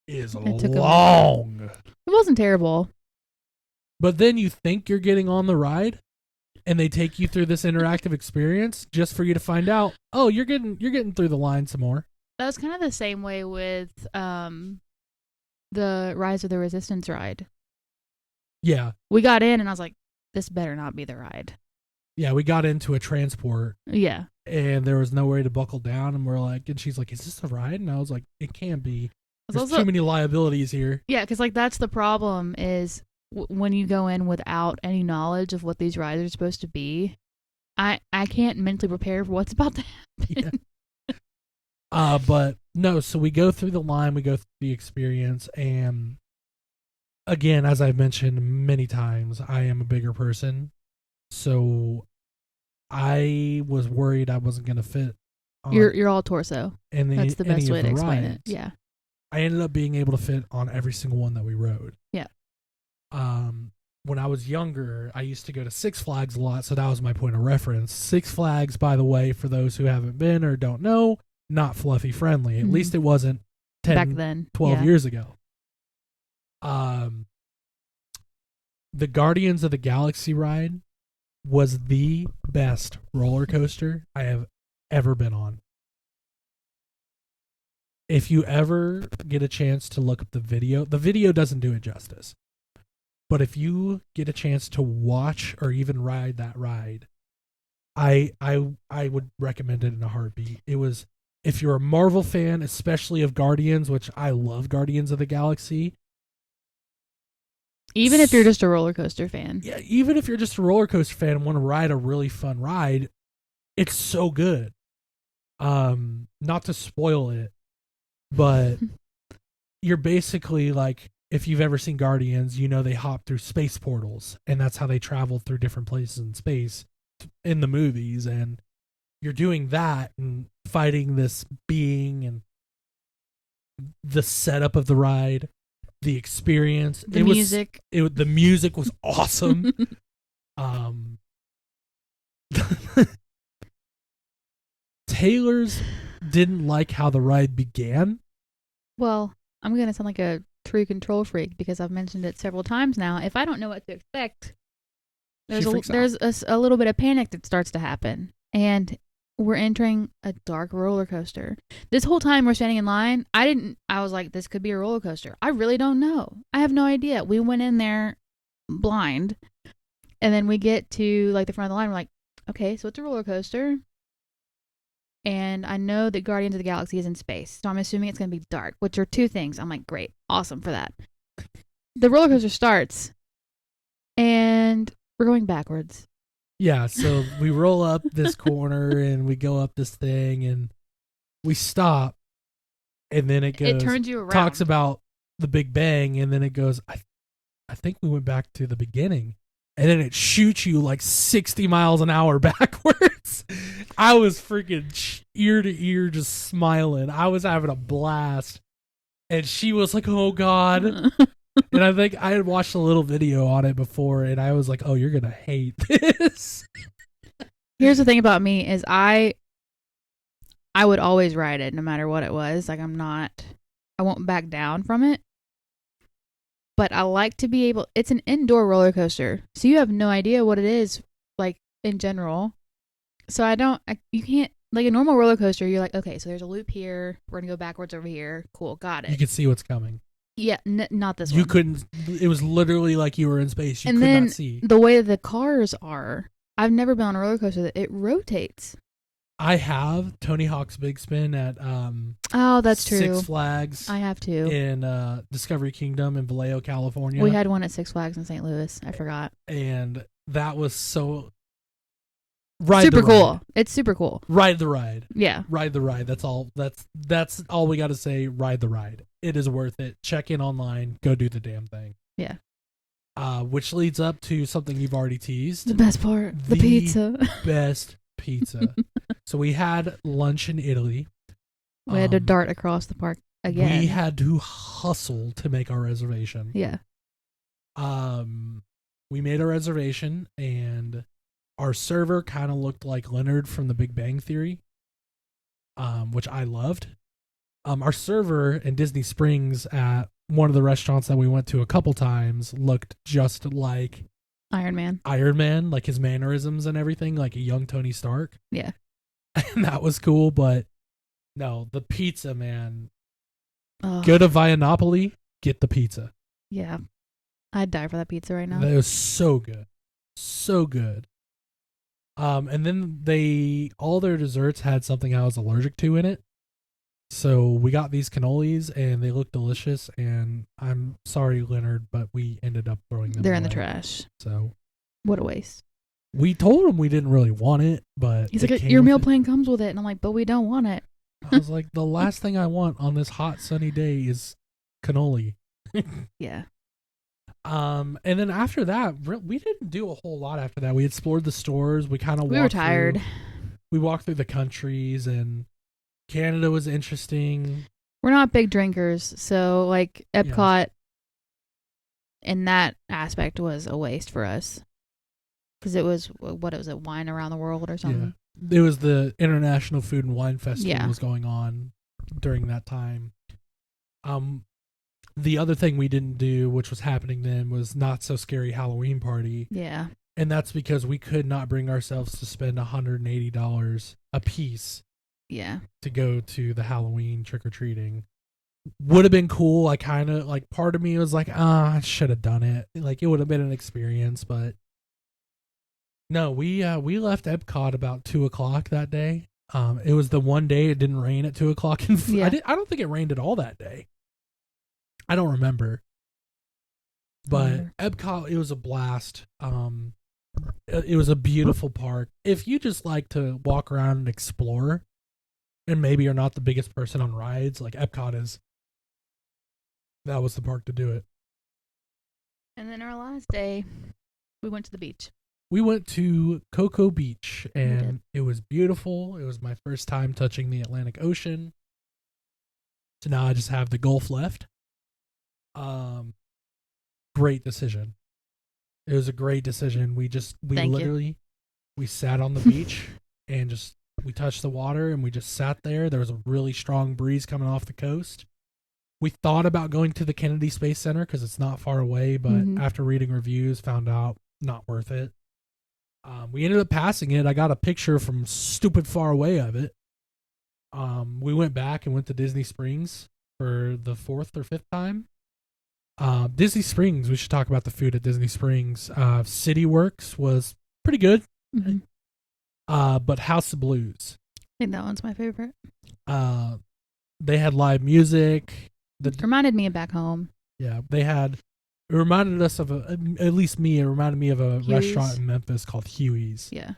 is long. It wasn't terrible. But then you think you're getting on the ride, and they take you through this interactive experience just for you to find out, oh, you're getting through the line some more. That was kind of the same way with the Rise of the Resistance ride. Yeah. We got in, and I was like, this better not be the ride. Yeah, we got into a transport. Yeah. And there was no way to buckle down, and we're like, and she's like, is this a ride? And I was like, it can't be. There's too many liabilities here. Yeah, because like that's the problem is when you go in without any knowledge of what these rides are supposed to be, I can't mentally prepare for what's about to happen. Yeah. But no, so we go through the line, we go through the experience, and again, as I've mentioned many times, I am a bigger person, so I was worried I wasn't going to fit. You're all torso. That's the best way to explain rides. it. Yeah. I ended up being able to fit on every single one that we rode. Yeah. When I was younger, I used to go to Six Flags a lot, so that was my point of reference. Six Flags, by the way, for those who haven't been or don't know, not fluffy friendly. At least it wasn't 10, back then, 12 years ago. The Guardians of the Galaxy ride was the best roller coaster I have ever been on. If you ever get a chance to look up the video doesn't do it justice. But if you get a chance to watch or even ride that ride, I would recommend it in a heartbeat. It was, if you're a Marvel fan, especially of Guardians, which I love Guardians of the Galaxy. Even if you're just a roller coaster fan. Yeah, even if you're just a roller coaster fan and want to ride a really fun ride, it's so good. Not to spoil it, but you're basically like, if you've ever seen Guardians, you know they hop through space portals, and that's how they travel through different places in space in the movies. And you're doing that and fighting this being, and the setup of the ride, the experience, the music. The music was awesome. Taylor's didn't like how the ride began. Well, I'm going to sound like a true control freak because I've mentioned it several times now. If I don't know what to expect, there's a little bit of panic that starts to happen. And we're entering a dark roller coaster. This whole time we're standing in line, I was like, this could be a roller coaster. I really don't know. I have no idea. We went in there blind. And then we get to like the front of the line. We're like, okay, so it's a roller coaster. And I know that Guardians of the Galaxy is in space. So I'm assuming it's going to be dark, which are two things. I'm like, great. Awesome for that. The roller coaster starts. And we're going backwards. Yeah, so we roll up this corner and we go up this thing and we stop. And then it goes. It turns you around. Talks about the Big Bang. And then it goes, I think we went back to the beginning. And then it shoots you like 60 miles an hour backwards. I was freaking ear to ear just smiling. I was having a blast. And she was like, oh, God. And I think I had watched a little video on it before, and I was like, oh, you're going to hate this. Here's the thing about me is I would always ride it no matter what it was. Like I won't back down from it. But I like to be able, it's an indoor roller coaster. So you have no idea what it is, like, in general. So you can't, like a normal roller coaster, you're like, okay, so there's a loop here. We're going to go backwards over here. Cool, got it. You can see what's coming. Yeah, not this one. You couldn't, it was literally like you were in space. You could not see. The way the cars are, I've never been on a roller coaster that it rotates. I have Tony Hawk's Big Spin at oh, that's true. Six Flags. I have too. In Discovery Kingdom in Vallejo, California. We had one at Six Flags in St. Louis. I forgot. And that was so super cool. It's super cool. Ride the ride. Yeah. Ride the ride. That's all we got to say. Ride the ride. It is worth it. Check in online. Go do the damn thing. Yeah. Which leads up to something you've already teased. The best part. The pizza. Best pizza. So we had lunch in Italy. We had to dart across the park again. We had to hustle to make our reservation. Yeah. We made a reservation, and our server kind of looked like Leonard from The Big Bang Theory, which I loved. Our server in Disney Springs at one of the restaurants that we went to a couple times looked just like Iron Man, like his mannerisms and everything, like a young Tony Stark. Yeah. And that was cool, but no, the pizza, man. Oh. Go to Vianopoli, get the pizza. Yeah. I'd die for that pizza right now. That was so good. So good. And then all their desserts had something I was allergic to in it. So we got these cannolis and they looked delicious, and I'm sorry, Leonard, but we ended up throwing them They're away. In the trash. So what a waste. We told him we didn't really want it, but he's like, your meal plan comes with it, and I'm like, but we don't want it. I was like, the last thing I want on this hot sunny day is cannoli. Yeah. And then after that, we didn't do a whole lot after that. We explored the stores. We kind of we were tired. We walked through the countries, and Canada was interesting. We're not big drinkers, so like Epcot in that aspect was a waste for us. Because it was, wine around the world or something? Yeah. It was the International Food and Wine Festival was going on during that time. The other thing we didn't do, which was happening then, was Not So Scary Halloween Party. Yeah. And that's because we could not bring ourselves to spend $180 a piece Yeah. to go to the Halloween trick-or-treating. Would have been cool. I kind of, like, part of me was like, I should have done it. Like, it would have been an experience, but no, we left Epcot about 2:00 that day. It was the one day it didn't rain at 2:00. And Yeah. I don't think it rained at all that day. I don't remember. But Epcot, it was a blast. It was a beautiful park. If you just like to walk around and explore, and maybe you're not the biggest person on rides, like Epcot is, that was the park to do it. And then our last day, we went to the beach. We went to Cocoa Beach, We and did. it was beautiful. It was my first time touching the Atlantic Ocean. So now I just have the Gulf left. Great decision. It was a great decision. We Thank you. literally we sat on the beach and we touched the water and we just sat there. There was a really strong breeze coming off the coast. We thought about going to the Kennedy Space Center because it's not far away, but after reading reviews, found out not worth it. We ended up passing it. I got a picture from stupid far away of it. We went back and went to Disney Springs for the 4th or 5th time. Disney Springs, we should talk about the food at Disney Springs. City Works was pretty good. Mm-hmm. But House of Blues, I think that one's my favorite. they had live music. It reminded me of back home. Yeah, it reminded us of at least me, it reminded me of a Huey's. restaurant in Memphis called Huey's. Yeah.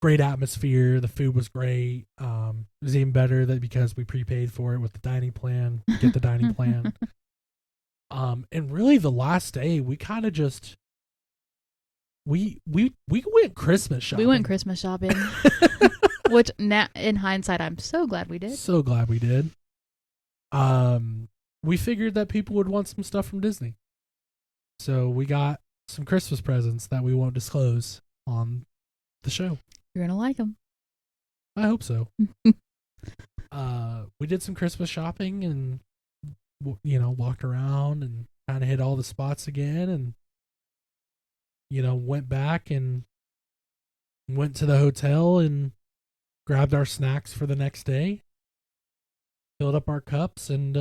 Great atmosphere. The food was great. It was even better because we prepaid for it with the dining plan. Get the dining plan. And really the last day we kind of just we went Christmas shopping. We went Christmas shopping, which now in hindsight I'm so glad we did. So glad we did. We figured that people would want some stuff from Disney, so we got some Christmas presents that we won't disclose on the show. You're gonna like them. I hope so. We did some Christmas shopping and walked around and kind of hit all the spots again, and went back and went to the hotel and grabbed our snacks for the next day, filled up our cups, and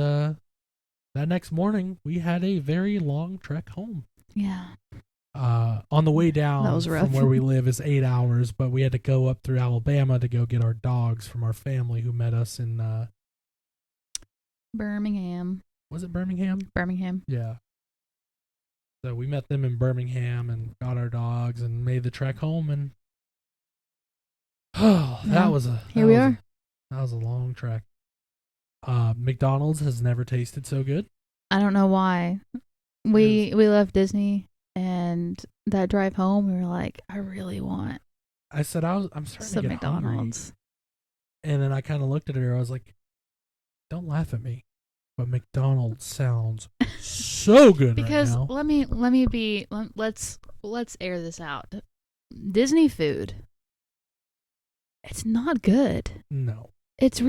that next morning we had a very long trek home. Yeah. On the way down That was rough. from where we live is 8 hours, but we had to go up through Alabama to go get our dogs from our family who met us in Birmingham. was it Birmingham? Birmingham. Yeah. So we met them in Birmingham and got our dogs and made the trek home, and that was a long trek. McDonald's has never tasted so good. I don't know why. We left Disney, and that drive home we were like, I really want I said I'm starting some to get hungry. McDonald's. And then I kind of looked at her. I was like, "Don't laugh at me, but McDonald's sounds so good Because right now." let's air this out. Disney food, it's not good. No, It's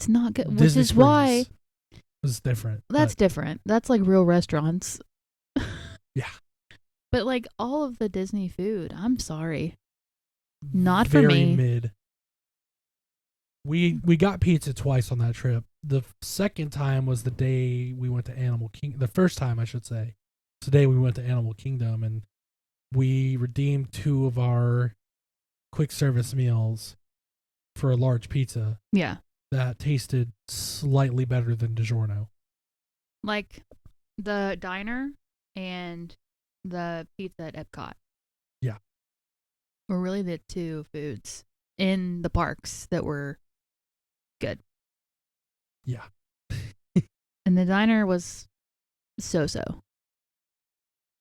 not good. Which Disney is why Springs was different. that's different. That's like real restaurants. Yeah. But like all of the Disney food, I'm sorry. Not for very me. mid. We got pizza twice on that trip. The second time was the day we went to Animal Kingdom. The first time, I should say. Today we went to Animal Kingdom, and we redeemed 2 of our quick service meals for a large pizza Yeah. that tasted slightly better than DiGiorno. Like the diner and the pizza at Epcot. Yeah. Were really the 2 foods in the parks that were good. Yeah. And the diner was so-so.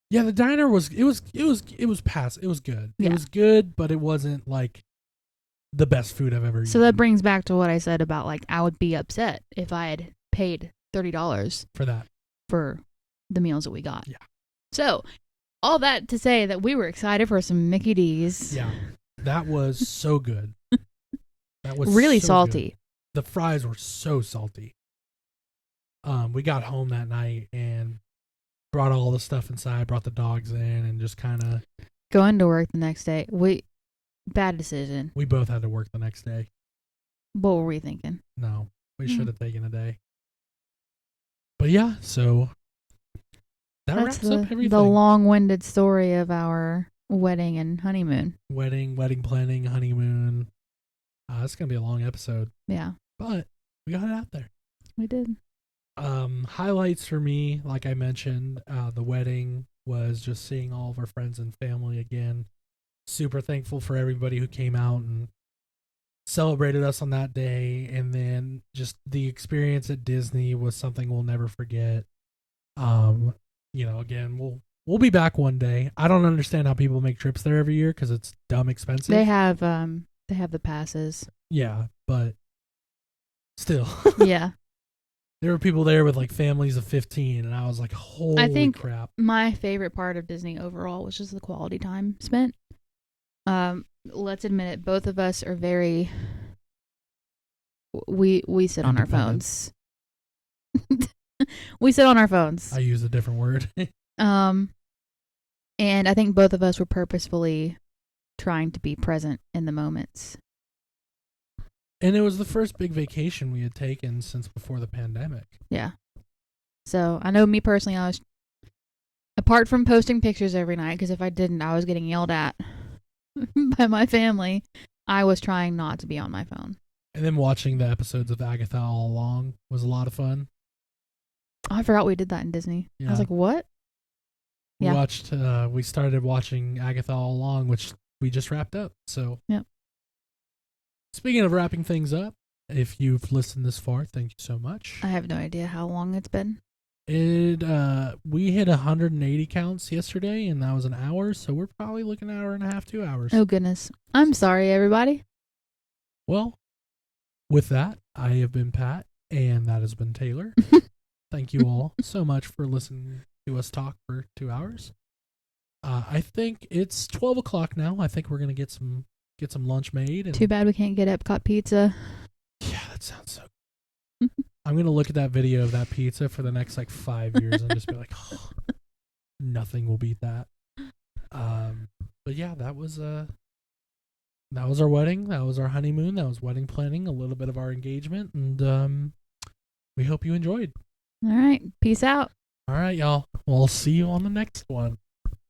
Yeah, the diner was it was past. It was good. Yeah. It was good, but it wasn't like the best food I've ever eaten. So that brings back to what I said about like I would be upset if I had paid $30 for that. for the meals that we got. Yeah. So all that to say that we were excited for some Mickey D's. Yeah. That was so good. That was really so salty. good. The fries were so salty. We got home that night and brought all the stuff inside, brought the dogs in, and just kind of. Going to work the next day. Bad decision. We both had to work the next day. What were we thinking? No, we should have taken a day. But yeah, so that That's wraps up everything. the long-winded story of our wedding and honeymoon. Wedding planning, honeymoon. It's gonna be a long episode. Yeah, but we got it out there. we did. Highlights for me, like I mentioned, the wedding was just seeing all of our friends and family again. Super thankful for everybody who came out and celebrated us on that day, and then just the experience at Disney was something we'll never forget. Again, we'll be back one day. I don't understand how people make trips there every year because it's dumb expensive. They have the passes. Yeah, but still. Yeah. There were people there with like families of 15, and I was like, holy crap. My favorite part of Disney overall was just the quality time spent. Let's admit it, both of us are very we sit on our phones. We sit on our phones. I use a different word. And I think both of us were purposefully trying to be present in the moments. And it was the first big vacation we had taken since before the pandemic. Yeah. So I know me personally, I was, apart from posting pictures every night, because if I didn't, I was getting yelled at by my family, I was trying not to be on my phone. And then watching the episodes of Agatha all along was a lot of fun. Oh, I forgot we did that in Disney. Yeah. I was like, what? We started watching Agatha all along, which we just wrapped up. So, yep. Speaking of wrapping things up, if you've listened this far, thank you so much. I have no idea how long it's been. We hit 180 counts yesterday, and that was an hour, so we're probably looking at an hour and a half, 2 hours. Oh, goodness. I'm sorry, everybody. Well, with that, I have been Pat, and that has been Taylor. Thank you all so much for listening to us talk for 2 hours. I think it's 12 o'clock now. I think we're going to get some lunch made. And too bad we can't get Epcot pizza. Yeah, that sounds so good. I'm going to look at that video of that pizza for the next 5 years and just be like, oh, nothing will beat that. But yeah, that was our wedding. That was our honeymoon. That was wedding planning, a little bit of our engagement, and we hope you enjoyed. All right. Peace out. All right, y'all. We'll see you on the next one.